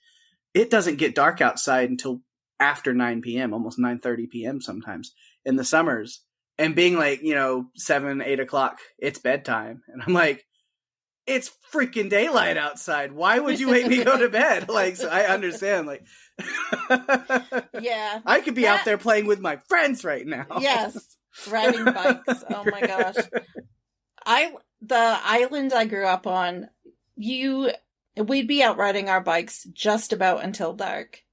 it doesn't get dark outside until after 9 p.m., almost 9:30 p.m. sometimes in the summers. And being like, 7, 8 o'clock, it's bedtime. And I'm like, it's freaking daylight outside. Why would you make me go to bed? Like, so I understand. Like, yeah, I could be out there playing with my friends right now. Yes, riding bikes. Oh my gosh. The island I grew up on, we'd be out riding our bikes just about until dark.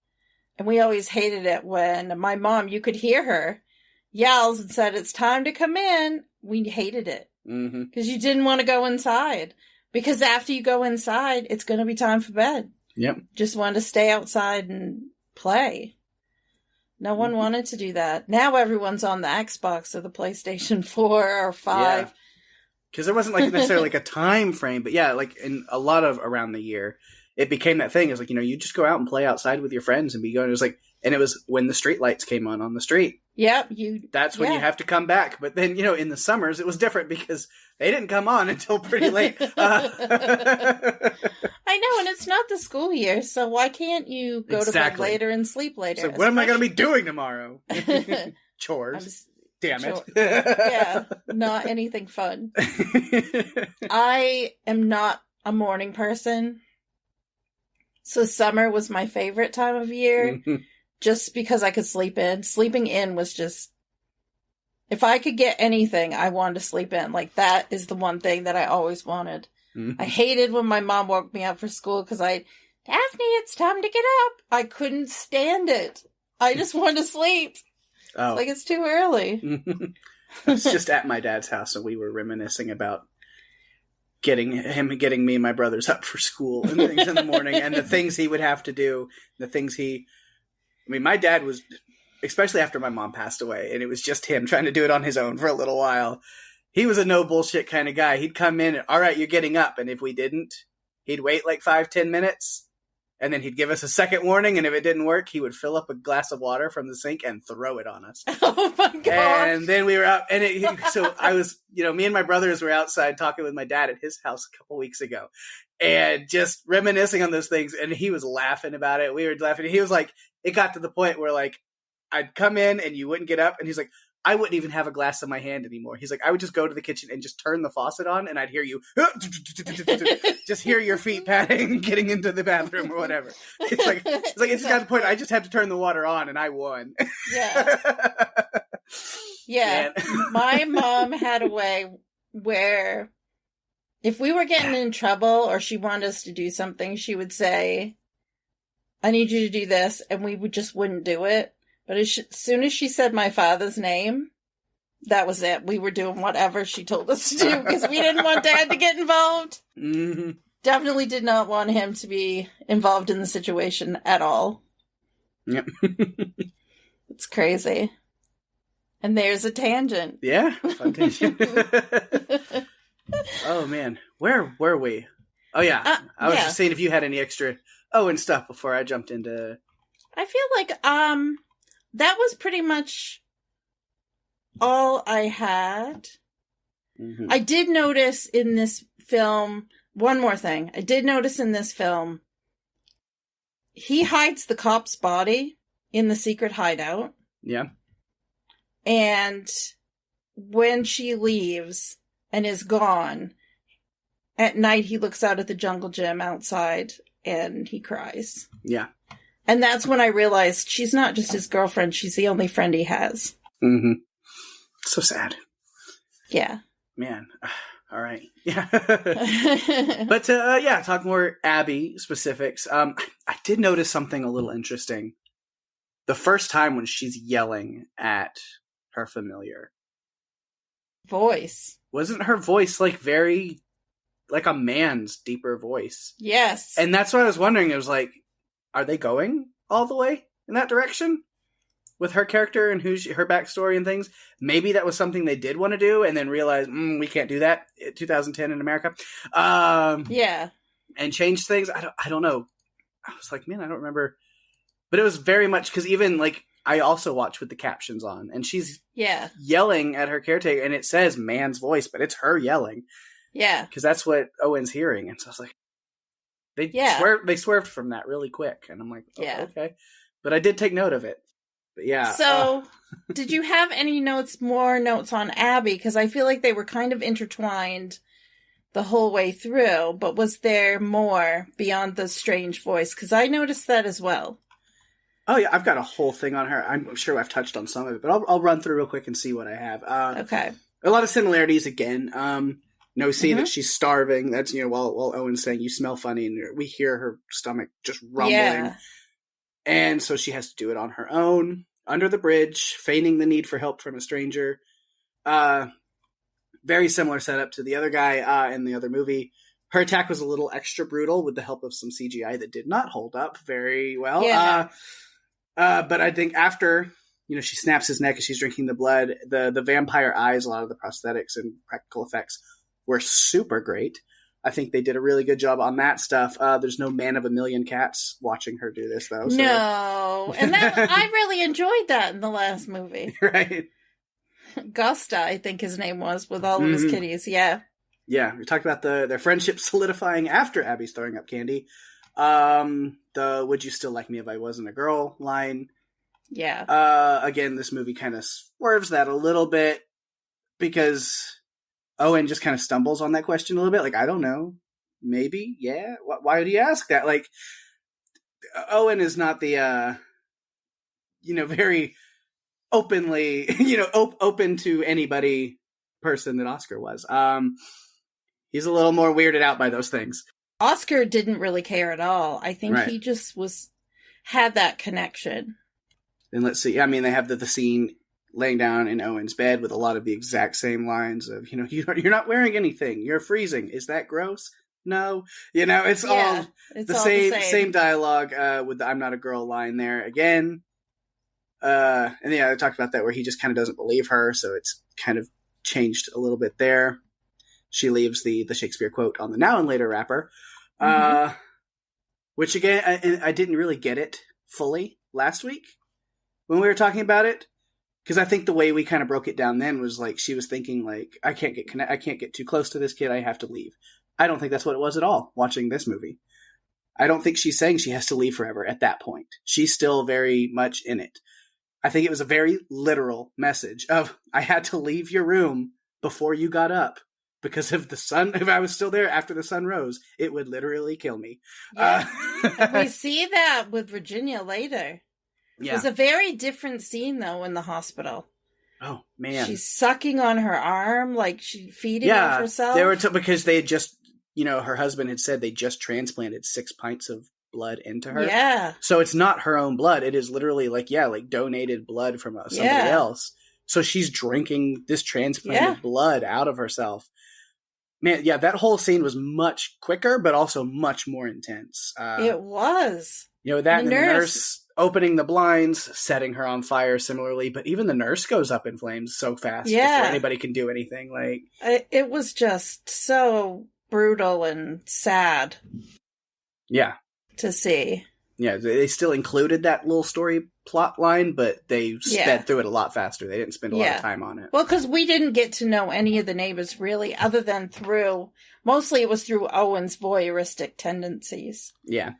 And we always hated it when my mom, you could hear her, yells and said, "It's time to come in." We hated it because you didn't want to go inside, because after you go inside, it's going to be time for bed. Yep. Just wanted to stay outside and play. No one wanted to do that. Now everyone's on the Xbox or the PlayStation 4 or 5. Because there wasn't like necessarily like a time frame, but yeah, like in a lot of around the year, it became that thing. It's like, you just go out and play outside with your friends and be going. It was like, and it was when the street lights came on the street. Yep. That's when you have to come back. But then, in the summers, it was different because they didn't come on until pretty late. I know, and it's not the school year, so why can't you go to bed later and sleep later? So what am I going to be doing tomorrow? Chores. Damn it. Yeah, not anything fun. I am not a morning person. So summer was my favorite time of year, just because I could sleep in. Sleeping in was just, if I could get anything, I wanted to sleep in. Like, that is the one thing that I always wanted. I hated when my mom woke me up for school because Daphne, it's time to get up. I couldn't stand it. I just wanted to sleep. Oh. Like, it's too early. It's just at my dad's house, and we were reminiscing about getting me and my brothers up for school and things in the morning, and the things he would have to do, my dad was, especially after my mom passed away, and it was just him trying to do it on his own for a little while. He was a no bullshit kind of guy. He'd come in and, all right, you're getting up. And if we didn't, he'd wait like 5-10 minutes, and then he'd give us a second warning. And if it didn't work, he would fill up a glass of water from the sink and throw it on us. Oh my God. And then we were out, and so I was, me and my brothers were outside talking with my dad at his house a couple weeks ago, and just reminiscing on those things. And he was laughing about it. We were laughing. He was like, it got to the point where, like, I'd come in and you wouldn't get up. And he's like, I wouldn't even have a glass in my hand anymore. He's like, I would just go to the kitchen and just turn the faucet on, and I'd hear you just hear your feet patting, getting into the bathroom or whatever. It's just got to the point I just had to turn the water on, and I won. Yeah. Yeah. My mom had a way where if we were getting in trouble or she wanted us to do something, she would say, I need you to do this, and we just wouldn't do it. But as soon as she said my father's name, that was it. We were doing whatever she told us to do because we didn't want Dad to get involved. Mm-hmm. Definitely did not want him to be involved in the situation at all. Yep. It's crazy. And there's a tangent. Yeah, fun tangent. Oh, man. Where were we? Oh, yeah. I was just saying if you had any extra Owen stuff before I jumped into... I feel like that was pretty much all I had. Mm-hmm. I did notice in this film... One more thing. I did notice in this film, he hides the cop's body in the secret hideout. Yeah. And when she leaves and is gone, at night he looks out at the jungle gym outside and he cries. Yeah. And that's when I realized she's not just his girlfriend, she's the only friend he has. Mm-hmm. So sad. Yeah. Man. All right. Yeah. But, talk more Abby specifics. I did notice something a little interesting. The first time when she's yelling at her familiar. Voice. Wasn't her voice very, like a man's deeper voice? Yes. And that's what I was wondering. It was like, are they going all the way in that direction? With her character and her backstory and things, maybe that was something they did want to do, and then realized we can't do that. 2010 in America, yeah, and change things. I don't know. I was like, man, I don't remember, but it was very much because even I also watched with the captions on, and she's yelling at her caretaker, and it says man's voice, but it's her yelling. Yeah, because that's what Owen's hearing, and so I was like, they swerved from that really quick, and I'm like, okay, but I did take note of it. But yeah. So, did you have any more notes on Abby? Because I feel like they were kind of intertwined the whole way through, but was there more beyond the strange voice? Because I noticed that as well. Oh, yeah, I've got a whole thing on her. I'm sure I've touched on some of it, but I'll run through real quick and see what I have. Okay. A lot of similarities again. We see that she's starving. That's, while Owen's saying, you smell funny, and we hear her stomach just rumbling. Yeah. And so she has to do it on her own, under the bridge, feigning the need for help from a stranger. Very similar setup to the other guy in the other movie. Her attack was a little extra brutal with the help of some CGI that did not hold up very well. Yeah. But I think after, she snaps his neck as she's drinking the blood, the vampire eyes, a lot of the prosthetics and practical effects were super great. I think they did a really good job on that stuff. There's no man of a million cats watching her do this, though. So. No. And I really enjoyed that in the last movie. Right. Gusta, I think his name was, with all of his kitties. Yeah. Yeah. We talked about their friendship solidifying after Abby's throwing up candy. The would you still like me if I wasn't a girl line. Yeah. Again, this movie kind of swerves that a little bit because Owen just kind of stumbles on that question a little bit. I don't know. Maybe. Yeah. Why would he ask that? Owen is not the, very openly, open to anybody person that Oscar was. He's a little more weirded out by those things. Oscar didn't really care at all. I think he just had that connection. And let's see. I mean, they have the scene laying down in Owen's bed with a lot of the exact same lines of, you're not wearing anything. You're freezing. Is that gross? No. It's all the same dialogue with the I'm not a girl line there again. And yeah, I talked about that where he just kind of doesn't believe her. So it's kind of changed a little bit there. She leaves the Shakespeare quote on the now and later wrapper, which again, I didn't really get it fully last week when we were talking about it. Because I think the way we kind of broke it down then was she was thinking I can't get too close to this kid. I have to leave. I don't think that's what it was at all watching this movie. I don't think she's saying she has to leave forever at that point. She's still very much in it. I think it was a very literal message of I had to leave your room before you got up because if the sun, if I was still there after the sun rose, it would literally kill me. Yeah. We see that with Virginia later. Yeah. It was a very different scene, though, in the hospital. Oh, man. She's sucking on her arm, like she's feeding off herself. They were because they had just, her husband had said they just transplanted 6 pints of blood into her. Yeah. So it's not her own blood. It is literally like donated blood from somebody else. So she's drinking this transplanted blood out of herself. Man, yeah, that whole scene was much quicker, but also much more intense. It was. That and the nurse opening the blinds, setting her on fire similarly, but even the nurse goes up in flames so fast before anybody can do anything. It was just so brutal and sad. Yeah. To see. Yeah, they still included that little story plot line, but they sped through it a lot faster. They didn't spend a lot of time on it. Well, because we didn't get to know any of the neighbors really, other than mostly it was through Owen's voyeuristic tendencies. Yeah.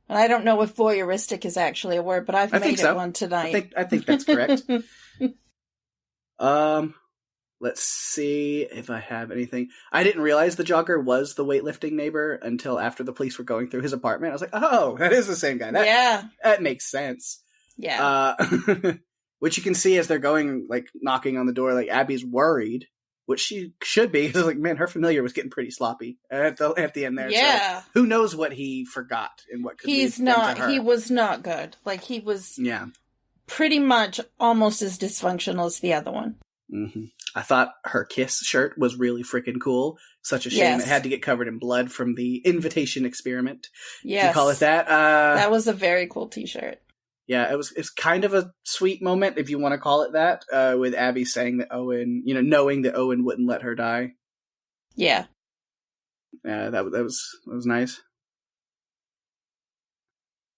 And I don't know if voyeuristic is actually a word, but I've made it one tonight. I think that's correct. Let's see if I have anything. I didn't realize the jogger was the weightlifting neighbor until after the police were going through his apartment. I was like, oh, that is the same guy. That makes sense. Yeah. Which you can see as they're going, knocking on the door, Abby's worried, which she should be. Because, man, her familiar was getting pretty sloppy at the end there. Yeah. So who knows what he forgot and what could lead to her. He was not good. He was pretty much almost as dysfunctional as the other one. Mm-hmm. I thought her Kiss shirt was really freaking cool. Such a shame it had to get covered in blood from the invitation experiment. Yes. You call it that? That was a very cool t-shirt. Yeah, it's kind of a sweet moment, if you want to call it that, with Abby saying that Owen, knowing that Owen wouldn't let her die. Yeah. Yeah, that was nice.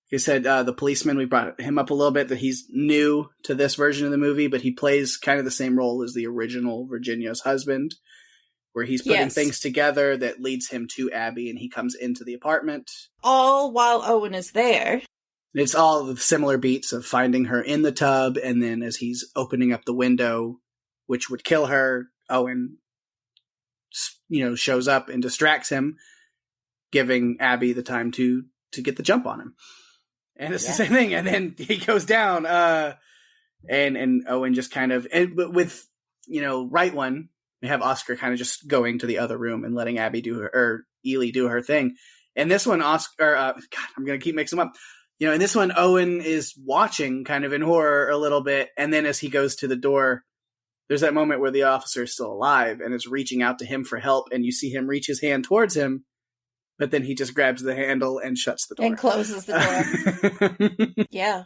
He said the policeman, we brought him up a little bit, that he's new to this version of the movie, but he plays kind of the same role as the original Virginia's husband, where he's putting things together that leads him to Abby, and he comes into the apartment. All while Owen is there. It's all the similar beats of finding her in the tub, and then as he's opening up the window, which would kill her, Owen, shows up and distracts him, giving Abby the time to get the jump on him. And it's the same thing. And then he goes down, and Owen just kind of, but with, right one, we have Oscar kind of just going to the other room and letting Abby Ely do her thing. And this one, Oscar, God, I'm going to keep mixing them up. In this one, Owen is watching kind of in horror a little bit. And then as he goes to the door, there's that moment where the officer is still alive and is reaching out to him for help. And you see him reach his hand towards him. But then he just grabs the handle and shuts the door. And closes the door. Yeah.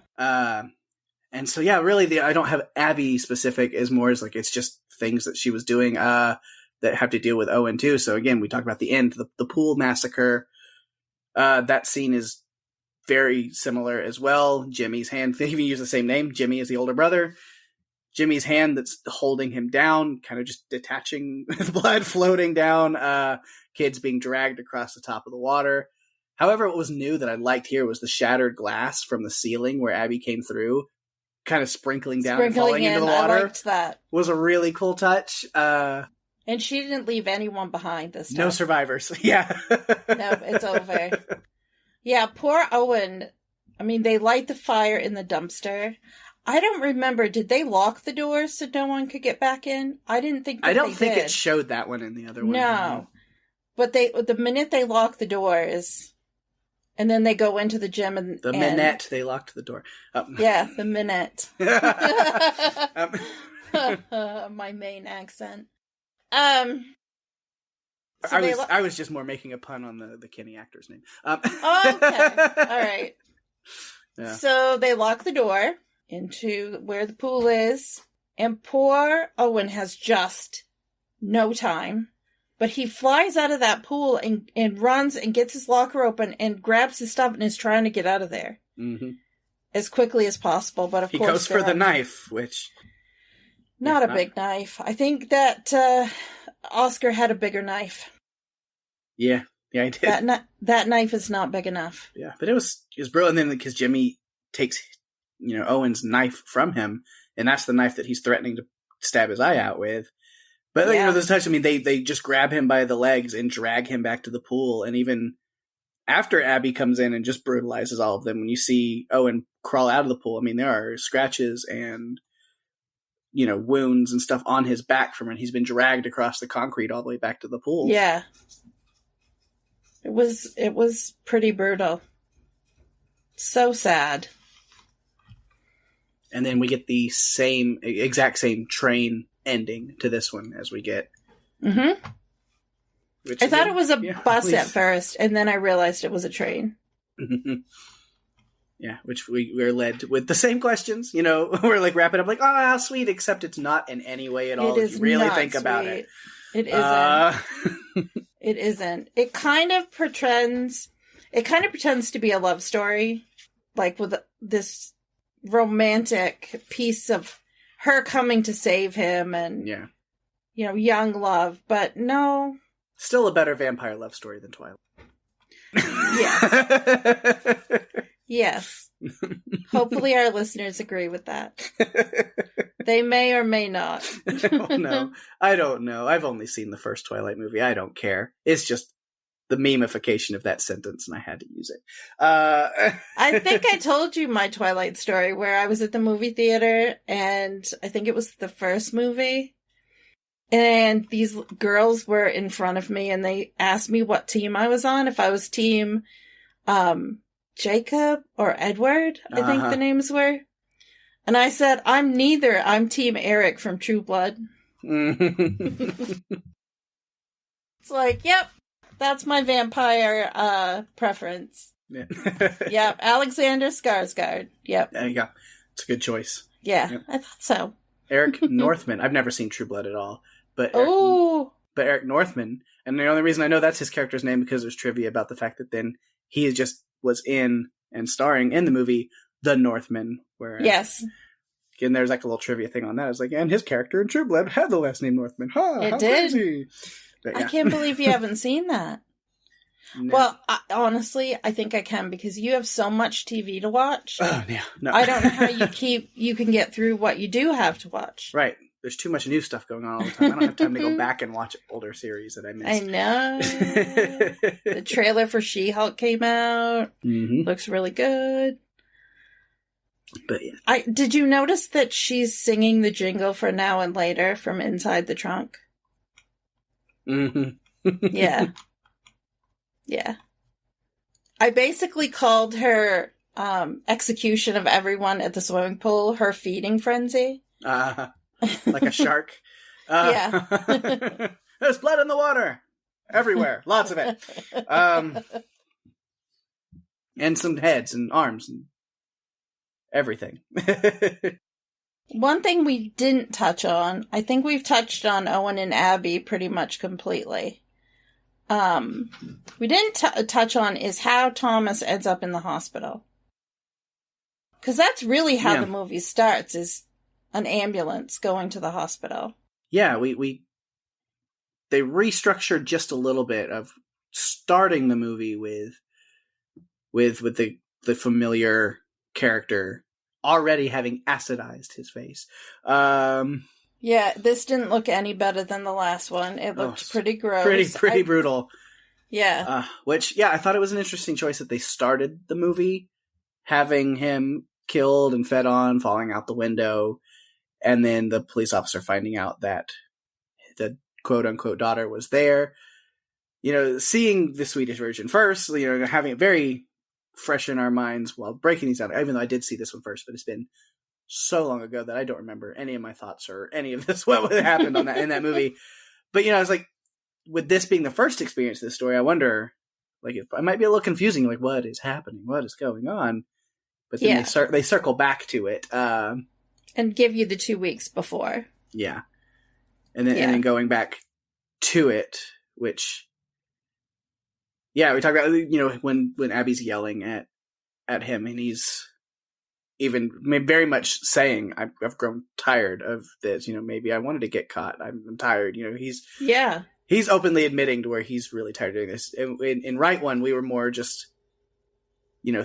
And so, really, I don't have Abby specific as more as it's just things that she was doing that have to deal with Owen too. So again, we talked about the end, the pool massacre. That scene is very similar as well. Jimmy's hand, they even use the same name. Jimmy is the older brother. Jimmy's hand that's holding him down, kind of just detaching with blood floating down. Kids being dragged across the top of the water. However, what was new that I liked here was the shattered glass from the ceiling where Abby came through, kind of sprinkling down and falling into the water. I liked that. Was a really cool touch. And she didn't leave anyone behind this time. No survivors. Yeah. No, it's over. Yeah, poor Owen. I mean, they light the fire in the dumpster. I don't remember. Did they lock the doors so no one could get back in? I didn't think that I don't think it showed that one in the other one. No. But the minute they lock the doors, and then they go into the gym and... The minute they locked the door. Yeah, the minute. My main accent. So I was just more making a pun on the Kenny actor's name. Okay. All right. Yeah. So they lock the door into where the pool is, and poor Owen has just no time. But he flies out of that pool and runs and gets his locker open and grabs his stuff and is trying to get out of there as quickly as possible. But of course, he goes for the knife, which not a big knife. I think that Oscar had a bigger knife. Yeah, I did. That knife is not big enough. Yeah, but it was brilliant. And then because Jimmy takes Owen's knife from him, and that's the knife that he's threatening to stab his eye out with. But this touch, I mean, they just grab him by the legs and drag him back to the pool. And even after Abby comes in and just brutalizes all of them, when you see Owen crawl out of the pool, I mean, there are scratches and wounds and stuff on his back from when he's been dragged across the concrete all the way back to the pool. Yeah. It was pretty brutal. So sad. And then we get the exact same train ending to this one as we get. Mm-hmm. I thought it was a bus at first, and then I realized it was a train. Yeah, which we're led with the same questions. We're like wrapping up like, oh, how sweet, except it's not in any way at all. If you really think about it. It isn't. It isn't. It kind of pretends to be a love story, like with this romantic piece of her coming to save him and, young love, but no. Still a better vampire love story than Twilight. Yes. Yes. Hopefully our listeners agree with that. They may or may not. I don't know. I've only seen the first Twilight movie. I don't care. It's just the memification of that sentence, and I had to use it. I think I told you my Twilight story where I was at the movie theater, and I think it was the first movie. And these girls were in front of me, and they asked me what team I was on. If I was team Jacob or Edward, I think the names were. And I said, I'm neither. I'm team Eric from True Blood. It's like, yep, that's my vampire preference. Yeah. Yep, Alexander Skarsgård. Yep. There you go. It's a good choice. Yeah, yep. I thought so. Eric Northman. I've never seen True Blood at all. But Eric Northman. And the only reason I know that's his character's name because there's trivia about the fact that then he just was in and starring in the movie The Northman. Where yes. And there's like a little trivia thing on that. I was like, and his character in True Blood had the last name Northman. It did. Crazy. But, I can't believe you haven't seen that. No. Well, honestly, I think I can because you have so much TV to watch. Oh, yeah. No. I don't know how you can get through what you do have to watch. Right. There's too much new stuff going on all the time. I don't have time to go back and watch older series that I missed. I know. The trailer for She-Hulk came out. Mm-hmm. Looks really good. But yeah. Did you notice that she's singing the jingle for Now and Later from Inside the Trunk? Mm-hmm. Yeah. Yeah. I basically called her execution of everyone at the swimming pool her feeding frenzy. Like a shark. Yeah. There's blood in the water. Everywhere. Lots of it. And some heads and arms and everything. One thing we didn't touch on, I think we've touched on Owen and Abby pretty much completely. We didn't touch on is how Thomas ends up in the hospital. Because that's really how the movie starts, is an ambulance going to the hospital. Yeah, they restructured just a little bit of starting the movie with the familiar character already having acidized his face. Yeah, this didn't look any better than the last one. It looked pretty gross. Pretty brutal. Yeah. I thought it was an interesting choice that they started the movie having him killed and fed on, falling out the window, and then the police officer finding out that the quote-unquote daughter was there. Seeing the Swedish version first, having it very fresh in our minds while breaking these down, even though I did see this one first, but it's been so long ago that I don't remember any of my thoughts or any of this, what happened on that in that movie. But, I was like, with this being the first experience of this story, I wonder, like, it might be a little confusing, like, what is happening? What is going on? But then they circle back to it. And give you the 2 weeks before. Yeah. And then going back to it, which, we talk about, when Abby's yelling at him and he's even very much saying, I've grown tired of this, maybe I wanted to get caught. I'm tired. He's openly admitting to where he's really tired of doing this. In Right One, we were more just,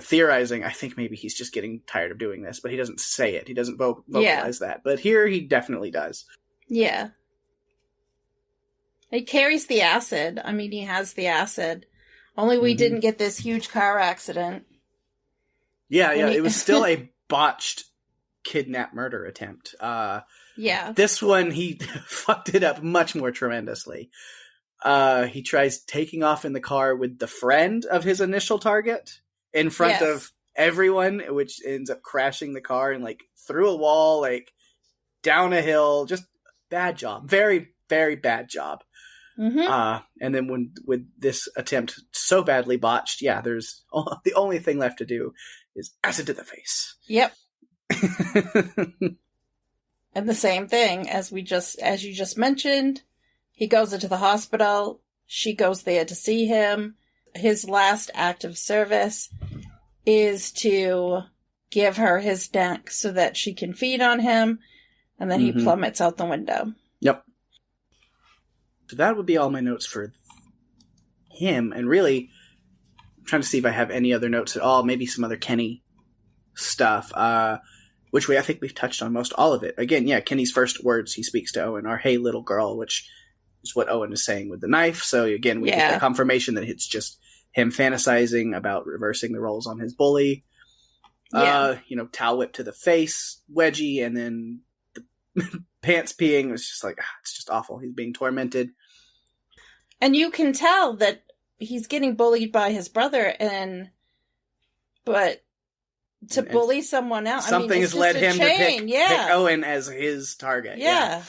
theorizing, I think maybe he's just getting tired of doing this, but he doesn't say it. He doesn't vocalize that. But here he definitely does. Yeah. He carries the acid. I mean, he has the acid. Only we didn't get this huge car accident. Yeah, it was still a botched kidnap murder attempt. Yeah. This one, he fucked it up much more tremendously. He tries taking off in the car with the friend of his initial target in front of everyone, which ends up crashing the car and like through a wall, like down a hill. Just bad job. Very, very bad job. Mm-hmm. And then with this attempt so badly botched, there's the only thing left to do is acid to the face. Yep. And the same thing as you just mentioned, he goes into the hospital. She goes there to see him. His last act of service is to give her his neck so that she can feed on him. And then he plummets out the window. Yep. So that would be all my notes for him. And really, I'm trying to see if I have any other notes at all. Maybe some other Kenny stuff. Which I think we've touched on most all of it. Again, Kenny's first words he speaks to Owen are, "Hey, little girl," which is what Owen is saying with the knife. So again, we get the confirmation that it's just him fantasizing about reversing the roles on his bully. Towel whip to the face, wedgie, and then the pants peeing. It was just like, it's just awful. He's being tormented. And you can tell that he's getting bullied by his brother, but to bully someone else, something has led him to pick Owen as his target. Yeah.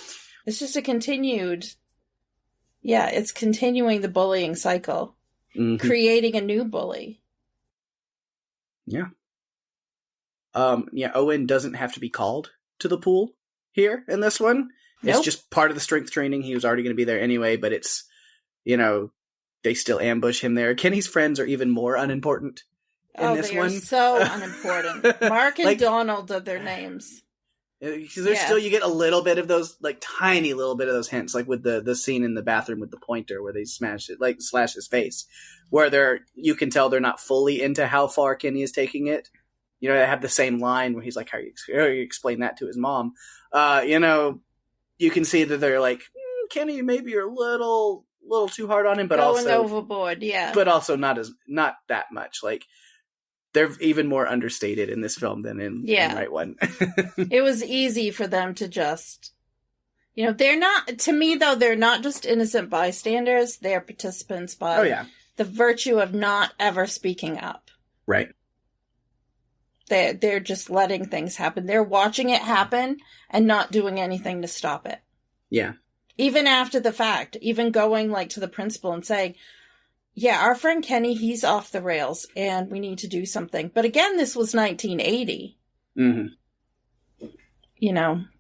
It's just a continued... Yeah, it's continuing the bullying cycle. Creating a new bully. Yeah. Owen doesn't have to be called to the pool here in this one. Nope. It's just part of the strength training. He was already going to be there anyway, but it's, they still ambush him there. Kenny's friends are even more unimportant in this one. They are so unimportant. Mark and Donald are their names. Because there's still, you get a little bit of those, like tiny little bit of those hints, like with the scene in the bathroom with the pointer where they slash his face, where you can tell they're not fully into how far Kenny is taking it. They have the same line where he's like, how you explain that to his mom? You can see that they're like, Kenny, maybe you're a little too hard on him, but going also overboard, but also not that much. Like, they're even more understated in this film than in Right One. It was easy for them to just, they're not, to me though, they're not just innocent bystanders, they're participants by the virtue of not ever speaking up. Right. They're just letting things happen. They're watching it happen and not doing anything to stop it. Yeah. Even after the fact, even going to the principal and saying, our friend Kenny, he's off the rails, and we need to do something. But again, this was 1980.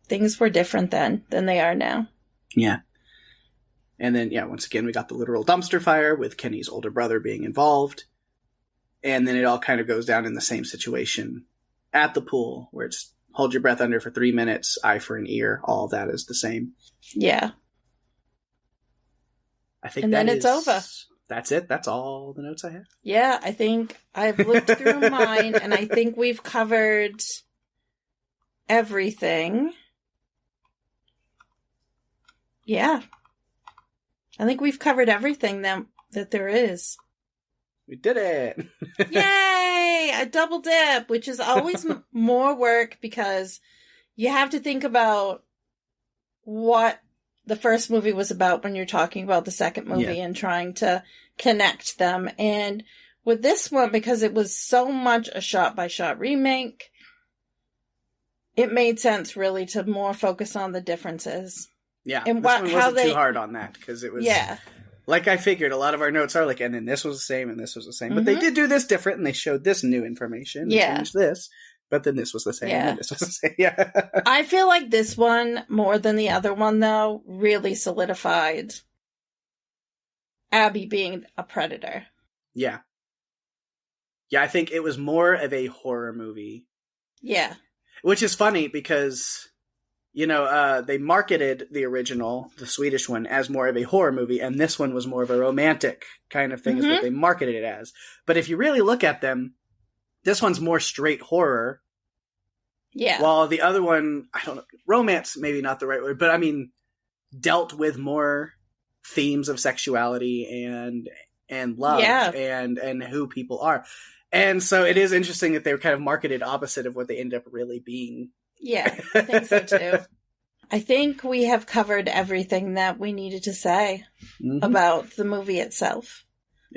Things were different then than they are now. Yeah. And then, once again, we got the literal dumpster fire with Kenny's older brother being involved. And then it all kind of goes down in the same situation at the pool, where it's hold your breath under for 3 minutes, eye for an ear. All of that is the same. Yeah. I think and then it's over. That's it. That's all the notes I have. Yeah, I think I've looked through mine, and I think we've covered everything. Yeah. I think we've covered everything that there is. We did it! Yay! A double dip, which is always more work because you have to think about what the first movie was about when you're talking about the second movie and trying to connect them. And with this one, because it was so much a shot-by-shot remake, it made sense really to more focus on the differences. Yeah, and this one wasn't too hard on that because it was... Yeah. Like I figured, a lot of our notes are like, and then this was the same, and this was the same. But they did do this different, and they showed this new information. And changed this. But then this was the same, and this was the same. Yeah. I feel like this one, more than the other one, though, really solidified Abby being a predator. Yeah. Yeah, I think it was more of a horror movie. Yeah. Which is funny because... they marketed the original, the Swedish one, as more of a horror movie, and this one was more of a romantic kind of thing is what they marketed it as. But if you really look at them, this one's more straight horror. Yeah. While the other one, I don't know, romance, maybe not the right word, but I mean, dealt with more themes of sexuality and love and who people are. And so it is interesting that they were kind of marketed opposite of what they end up really being. Yeah, I think so too. I think we have covered everything that we needed to say about the movie itself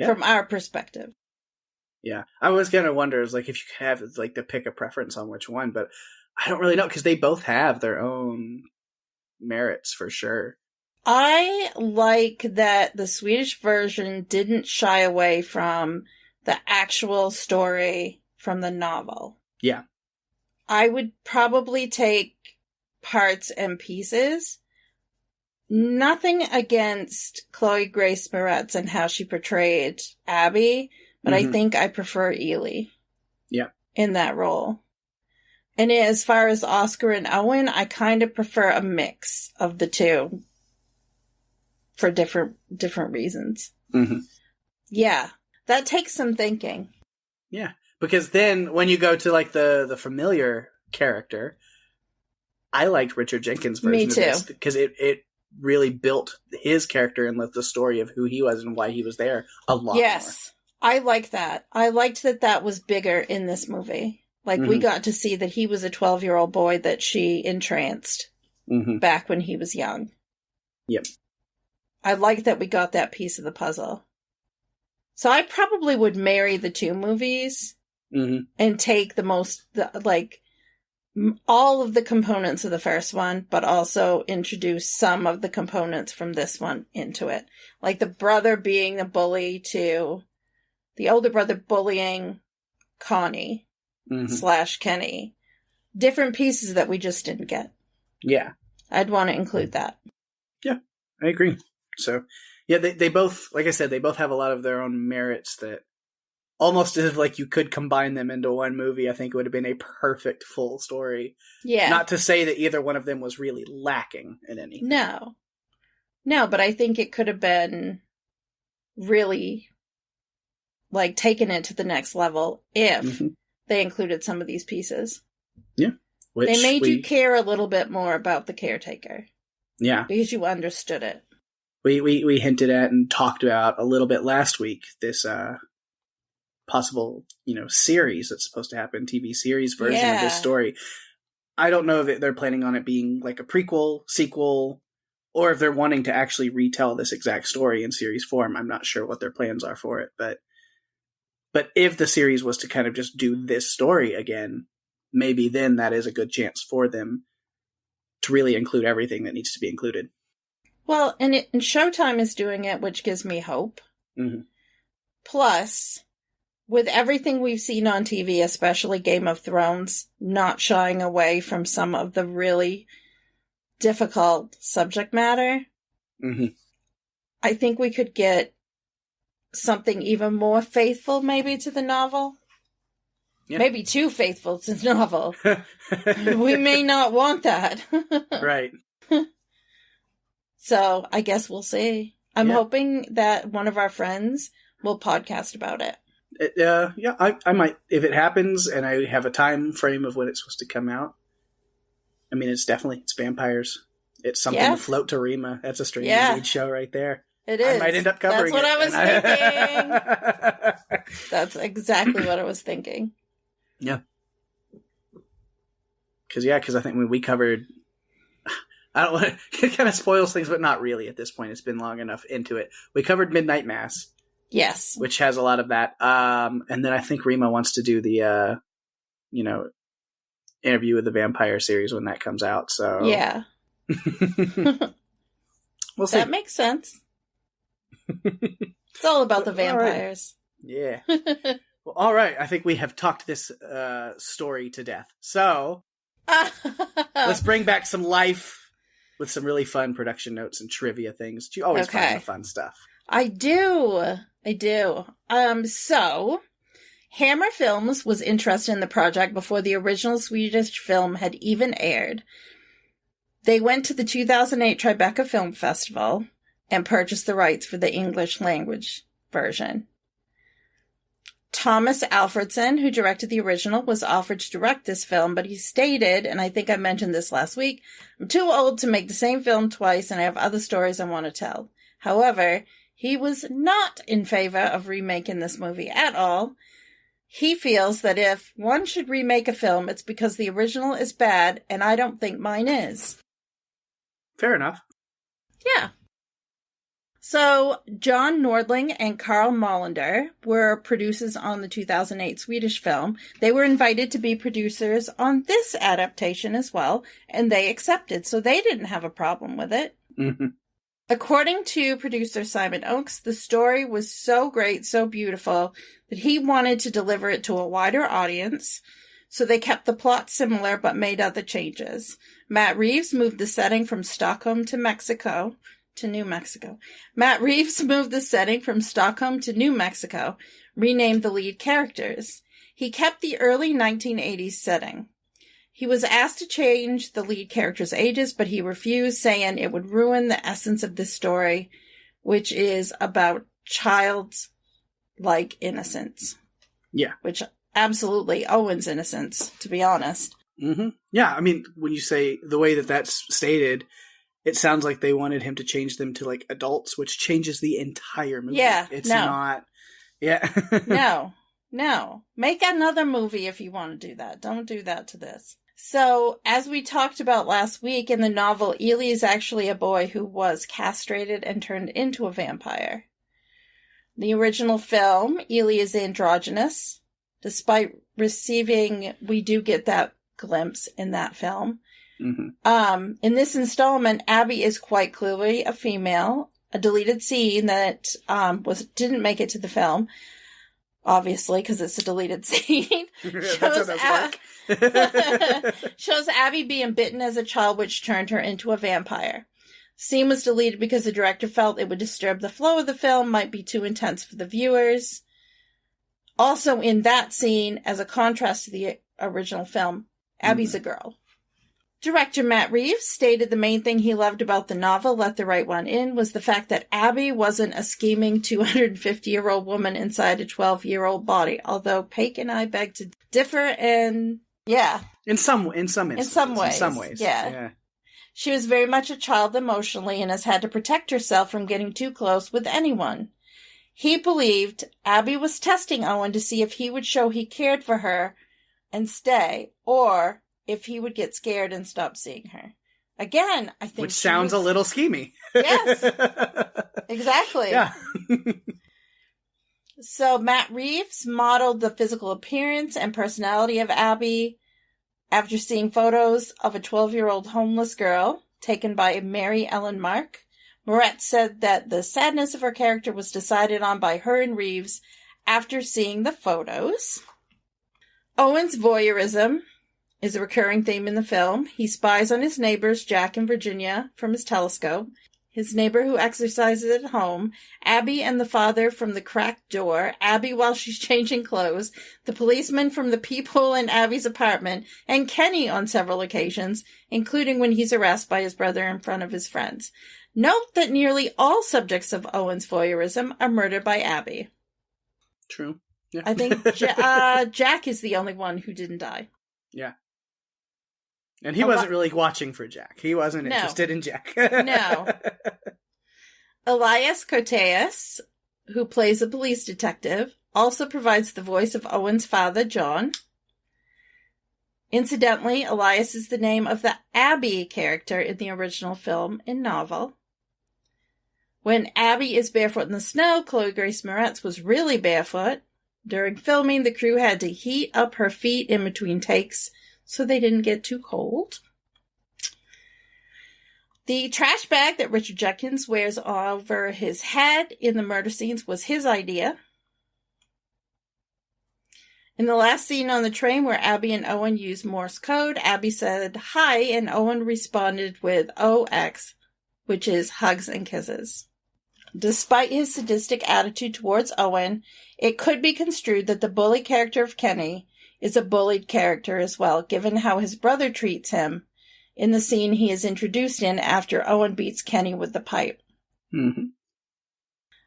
from our perspective. Yeah. I was going to wonder, is like, if you have like to pick a preference on which one, but I don't really know because they both have their own merits for sure. I like that the Swedish version didn't shy away from the actual story from the novel. Yeah. I would probably take parts and pieces. Nothing against Chloe Grace Moretz and how she portrayed Abby, but I think I prefer Ely. Yeah. In that role. And as far as Oscar and Owen, I kind of prefer a mix of the two for different reasons. Mm-hmm. Yeah. That takes some thinking. Yeah. Because then when you go to like the familiar character, I liked Richard Jenkins' version of this because it really built his character and the story of who he was and why he was there a lot more. Yes. I like that. I liked that was bigger in this movie. Like, we got to see that he was a 12-year-old boy that she entranced back when he was young. Yep. I like that we got that piece of the puzzle. So I probably would marry the two movies and take all of the components of the first one, but also introduce some of the components from this one into it. Like the brother being the bully to the older brother bullying Connie / Kenny. Different pieces that we just didn't get. Yeah. I'd want to include that. Yeah, I agree. So, yeah, they both, like I said, they both have a lot of their own merits that almost as if like you could combine them into one movie. I think it would have been a perfect full story. Yeah. Not to say that either one of them was really lacking in anything. No, but I think it could have been really like taken it to the next level if they included some of these pieces. Yeah. They made you care a little bit more about the caretaker. Yeah. Because you understood it. We hinted at and talked about a little bit last week this possible, series that's supposed to happen, TV series version of this story. I don't know if they're planning on it being like a prequel, sequel, or if they're wanting to actually retell this exact story in series form. I'm not sure what their plans are for it, but if the series was to kind of just do this story again, maybe then that is a good chance for them to really include everything that needs to be included. Well, and Showtime is doing it, which gives me hope. Plus, with everything we've seen on TV, especially Game of Thrones, not shying away from some of the really difficult subject matter, I think we could get something even more faithful maybe to the novel. Yeah. Maybe too faithful to the novel. We may not want that. Right. So I guess we'll see. I'm hoping that one of our friends will podcast about it. I might, if it happens and I have a time frame of when it's supposed to come out. I mean, it's vampires. It's something to float to Rima. That's a Stranger Things show right there. It is. I might end up covering it. That's what I was thinking. That's exactly what I was thinking. Yeah. Because I think when we covered, I don't want to, it kind of spoils things, but not really at this point. It's been long enough into it. We covered Midnight Mass. Yes. Which has a lot of that. And then I think Rima wants to do the, Interview with the Vampire series when that comes out. So yeah. We'll see. That makes sense. It's all about the vampires. Right. Yeah. Well, all right. I think we have talked this story to death. So let's bring back some life with some really fun production notes and trivia things. You always find the fun stuff. I do. So Hammer Films was interested in the project before the original Swedish film had even aired. They went to the 2008 Tribeca Film Festival and purchased the rights for the English language version. Thomas Alfredson, who directed the original, was offered to direct this film, but he stated, and I think I mentioned this last week, I'm too old to make the same film twice and I have other stories I want to tell. However, he was not in favor of remaking this movie at all. He feels that if one should remake a film, it's because the original is bad, and I don't think mine is. Fair enough. Yeah. So, John Nordling and Carl Molander were producers on the 2008 Swedish film. They were invited to be producers on this adaptation as well, and they accepted, so they didn't have a problem with it. Mm-hmm. According to producer Simon Oakes, the story was so great, so beautiful, that he wanted to deliver it to a wider audience, so they kept the plot similar but made other changes. Matt Reeves moved the setting from Stockholm to New Mexico. Matt Reeves moved the setting from Stockholm to New Mexico, renamed the lead characters. He kept the early 1980s setting. He was asked to change the lead characters' ages, but he refused, saying it would ruin the essence of this story, which is about childlike innocence. Yeah. Which, absolutely, Owen's innocence, to be honest. Mm-hmm. Yeah, I mean, when you say the way that that's stated, it sounds like they wanted him to change them to, like, adults, which changes the entire movie. Yeah, it's not... Yeah. No. Make another movie if you want to do that. Don't do that to this. So, as we talked about last week, in the novel, Ely is actually a boy who was castrated and turned into a vampire. The original film, Ely is androgynous. Despite we do get that glimpse in that film. Mm-hmm. In this installment, Abby is quite clearly a female. A deleted scene that didn't make it to the film, obviously, because it's a deleted scene, shows Abby being bitten as a child, which turned her into a vampire. Scene was deleted because the director felt it would disturb the flow of the film, might be too intense for the viewers. Also, in that scene, as a contrast to the original film, Abby's a girl. Director Matt Reeves stated the main thing he loved about the novel, Let the Right One In, was the fact that Abby wasn't a scheming 250-year-old woman inside a 12-year-old body, although Pake and I beg to differ, and yeah. In some ways. Yeah. She was very much a child emotionally and has had to protect herself from getting too close with anyone. He believed Abby was testing Owen to see if he would show he cared for her and stay, or if he would get scared and stop seeing her. Again, I think... Which sounds a little schemy. Yes. Exactly. Yeah. So Matt Reeves modeled the physical appearance and personality of Abby after seeing photos of a 12-year-old homeless girl taken by Mary Ellen Mark. Moretz said that the sadness of her character was decided on by her and Reeves after seeing the photos. Owen's voyeurism is a recurring theme in the film. He spies on his neighbors, Jack and Virginia, from his telescope. His neighbor who exercises at home, Abby and the father from the cracked door, Abby while she's changing clothes, the policeman from the peephole in Abby's apartment, and Kenny on several occasions, including when he's harassed by his brother in front of his friends. Note that nearly all subjects of Owen's voyeurism are murdered by Abby. True. Yeah. I think Jack is the only one who didn't die. Yeah. And he wasn't really watching for Jack. He wasn't interested in Jack. No. Elias Koteas, who plays a police detective, also provides the voice of Owen's father, John. Incidentally, Elias is the name of the Abby character in the original film and novel. When Abby is barefoot in the snow, Chloe Grace Moretz was really barefoot. During filming, the crew had to heat up her feet in between takes so they didn't get too cold. The trash bag that Richard Jenkins wears over his head in the murder scenes was his idea. In the last scene on the train where Abby and Owen used Morse code, Abby said hi and Owen responded with OX, which is hugs and kisses. Despite his sadistic attitude towards Owen, it could be construed that the bully character of Kenny is a bullied character as well, given how his brother treats him in the scene he is introduced in after Owen beats Kenny with the pipe. Mm-hmm.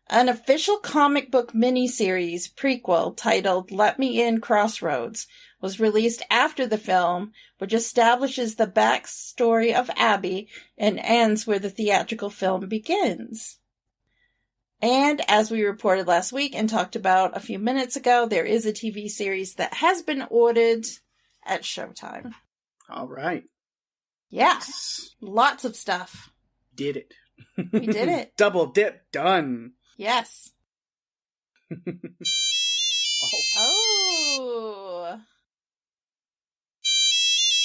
An official comic book miniseries prequel titled Let Me In Crossroads was released after the film, which establishes the backstory of Abby and ends where the theatrical film begins. And as we reported last week and talked about a few minutes ago, there is a TV series that has been ordered at Showtime. All right. Yeah. Lots of stuff. did it. We did it. Double dip, done. Yes. Oh. Oh.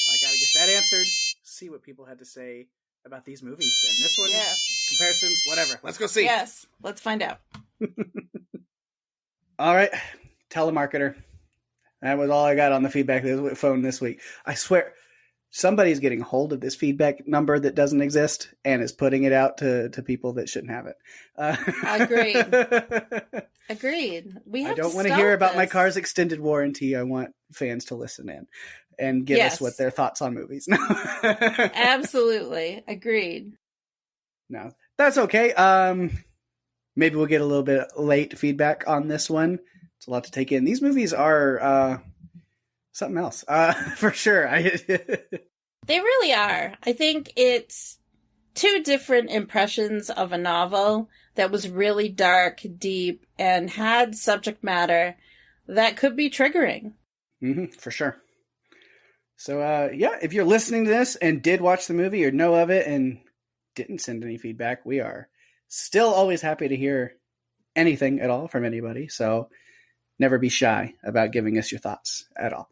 I gotta get that answered. See what people had to say about these movies. And this one, yes. Comparisons, whatever. Let's go see. Yes, let's find out. All right, telemarketer. That was all I got on the feedback phone this week. I swear, somebody's getting hold of this feedback number that doesn't exist and is putting it out to people that shouldn't have it. Agreed. Agreed. I don't want to hear about my car's extended warranty. I want fans to listen in and give us what their thoughts on movies. Absolutely. Agreed. No, that's okay. Maybe we'll get a little bit late feedback on this one. It's a lot to take in. These movies are something else, for sure. They really are. I think it's two different impressions of a novel that was really dark, deep, and had subject matter that could be triggering. For sure. So, if you're listening to this and did watch the movie or know of it and didn't send any feedback, we are still always happy to hear anything at all from anybody. So never be shy about giving us your thoughts at all.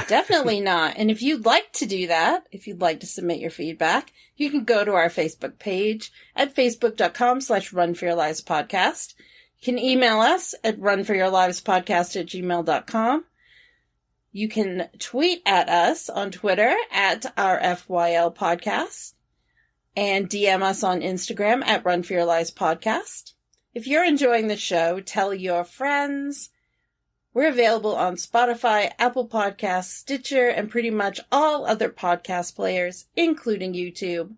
Definitely not. And if you'd like to do that, if you'd like to submit your feedback, you can go to our Facebook page at facebook.com/runforyourlivespodcast. You can email us at runforyourlivespodcast@gmail.com. You can tweet at us on Twitter at RFYL Podcast and DM us on Instagram at Run For Your Lives Podcast. If you're enjoying the show, tell your friends. We're available on Spotify, Apple Podcasts, Stitcher, and pretty much all other podcast players, including YouTube.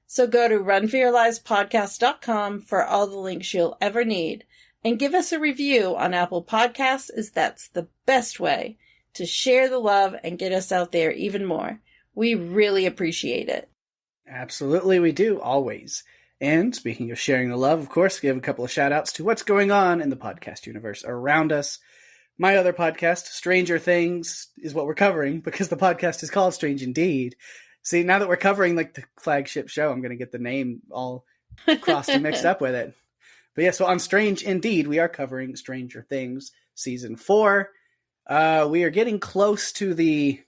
So go to runforyourlivespodcast.com for all the links you'll ever need. And give us a review on Apple Podcasts, as that's the best way to share the love and get us out there even more. We really appreciate it. Absolutely, we do, always. And speaking of sharing the love, of course, give a couple of shout outs to what's going on in the podcast universe around us. My other podcast, Stranger Things, is what we're covering because the podcast is called Strange Indeed. See, now that we're covering like the flagship show, I'm going to get the name all crossed and mixed up with it. But yeah, so on Strange Indeed, we are covering Stranger Things Season 4. We are getting close to the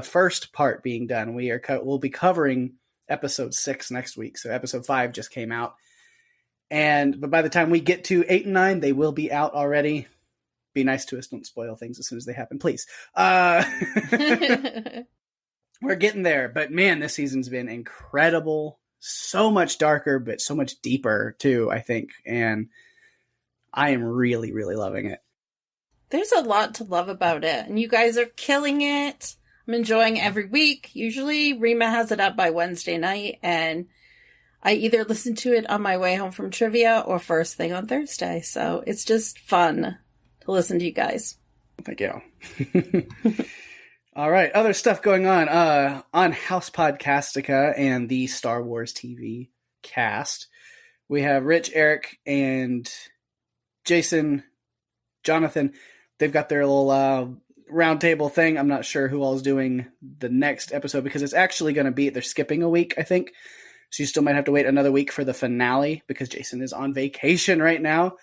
first part being done. We'll be covering episode 6 next week. So episode 5 just came out. But by the time we get to 8 and 9, they will be out already. Be nice to us. Don't spoil things as soon as they happen, please. We're getting there. But man, this season's been incredible. So much darker, but so much deeper too, I think. And I am really, really loving it. There's a lot to love about it. And you guys are killing it. I'm enjoying every week. Usually Rima has it up by Wednesday night. And I either listen to it on my way home from trivia or first thing on Thursday. So it's just fun to listen to you guys. Thank you. All right. Other stuff going on House Podcastica and the Star Wars TV cast. We have Rich, Eric, and Jason, Jonathan. They've got their little roundtable thing. I'm not sure who all is doing the next episode because it's actually going to be, they're skipping a week, I think. So you still might have to wait another week for the finale because Jason is on vacation right now.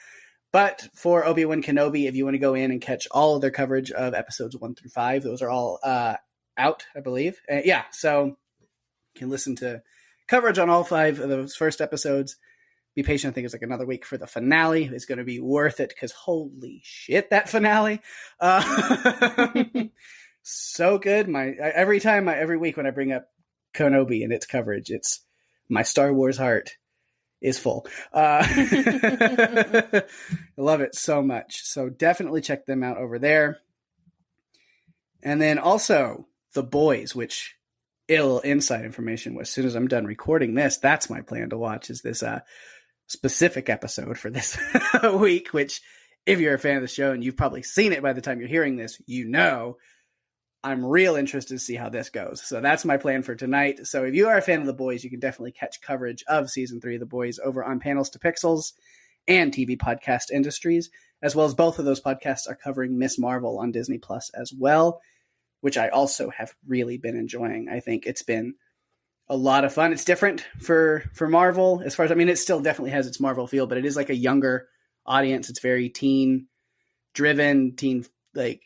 But for Obi-Wan Kenobi, if you want to go in and catch all of their coverage of episodes 1 through 5, those are all out, I believe. So you can listen to coverage on all 5 of those first episodes. Be patient. I think it's like another week for the finale. It's going to be worth it because holy shit, that finale. So good. Every week when I bring up Kenobi and its coverage, it's my Star Wars heart is full. I love it so much. So definitely check them out over there. And then also The Boys, which ill inside information. As soon as I'm done recording this, that's my plan to watch, is this specific episode for this week, which if you're a fan of the show and you've probably seen it by the time you're hearing this, you know, I'm real interested to see how this goes. So that's my plan for tonight. So if you are a fan of The Boys, you can definitely catch coverage of season 3 of The Boys over on Panels to Pixels and TV Podcast Industries, as well as both of those podcasts are covering Miss Marvel on Disney Plus as well, which I also have really been enjoying. I think it's been a lot of fun. It's different for Marvel as far as, I mean, it still definitely has its Marvel feel, but it is like a younger audience. It's very teen driven, like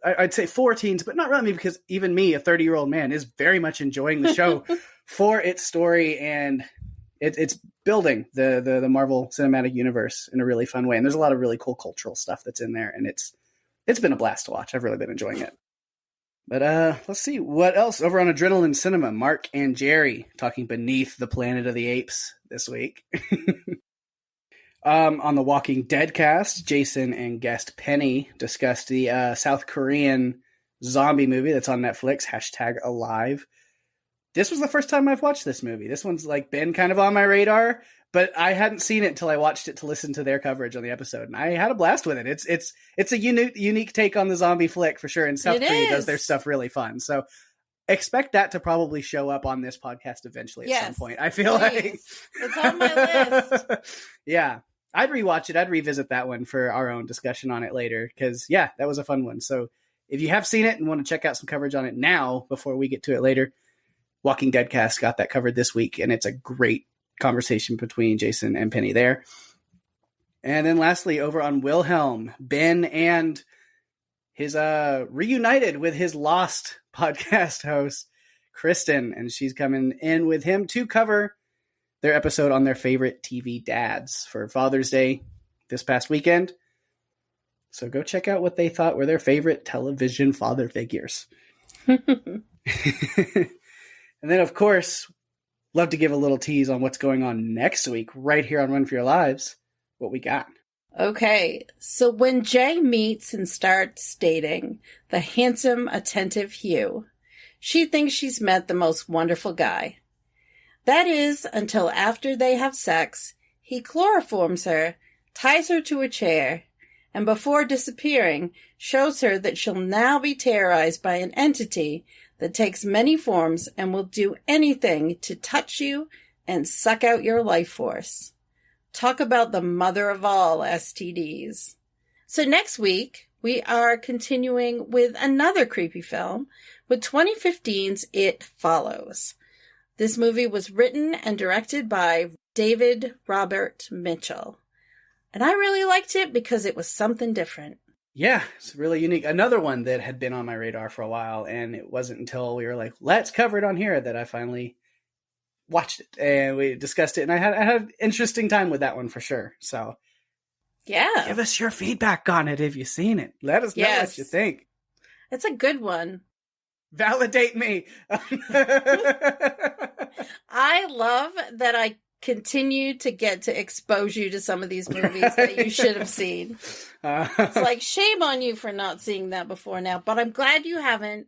I'd say for teens, but not really, because even me, a 30-year-old man, is very much enjoying the show for its story, and it's building the Marvel Cinematic Universe in a really fun way. And there's a lot of really cool cultural stuff that's in there, and it's been a blast to watch. I've really been enjoying it. But let's see what else over on Adrenaline Cinema. Mark and Jerry talking Beneath the Planet of the Apes this week. On the Walking Dead cast, Jason and guest Penny discussed the South Korean zombie movie that's on Netflix, #Alive. This was the first time I've watched this movie. This one's like been kind of on my radar, but I hadn't seen it until I watched it to listen to their coverage on the episode, and I had a blast with it. It's a unique take on the zombie flick for sure, and South Korea does their stuff really fun. So expect that to probably show up on this podcast eventually at some point. I feel like it's on my list. Yeah, I'd rewatch it. I'd revisit that one for our own discussion on it later, because yeah, that was a fun one. So if you have seen it and want to check out some coverage on it now before we get to it later, Walking Dead cast got that covered this week, and it's a great conversation between Jason and Penny there. And then lastly, over on Wilhelm, Ben and his reunited with his lost podcast host, Kristen, and she's coming in with him to cover their episode on their favorite TV dads for Father's Day this past weekend. So go check out what they thought were their favorite television father figures. And then, of course, love to give a little tease on what's going on next week right here on Run for Your Lives. What we got. Okay, so when Jay meets and starts dating the handsome, attentive Hugh, she thinks she's met the most wonderful guy. That is, until after they have sex, he chloroforms her, ties her to a chair, and before disappearing, shows her that she'll now be terrorized by an entity that takes many forms and will do anything to touch you and suck out your life force. Talk about the mother of all STDs. So next week, we are continuing with another creepy film with 2015's It Follows. This movie was written and directed by David Robert Mitchell. And I really liked it because it was something different. Yeah, it's really unique. Another one that had been on my radar for a while, and it wasn't until we were like, let's cover it on here, that I finally watched it and we discussed it. And I had an interesting time with that one for sure. So yeah, give us your feedback on it if you've seen it. Let us know what you think. It's a good one. Validate me. I love that I continue to get to expose you to some of these movies that you should have seen. It's like, shame on you for not seeing that before now, but I'm glad you haven't,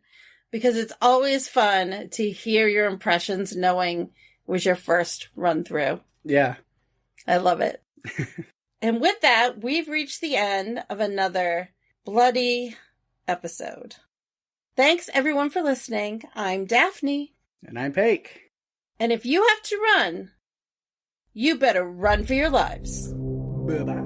because it's always fun to hear your impressions knowing it was your first run through. Yeah. I love it. And with that, we've reached the end of another bloody episode. Thanks everyone for listening. I'm Daphne. And I'm Pake. And if you have to run, you better run for your lives. Bye-bye.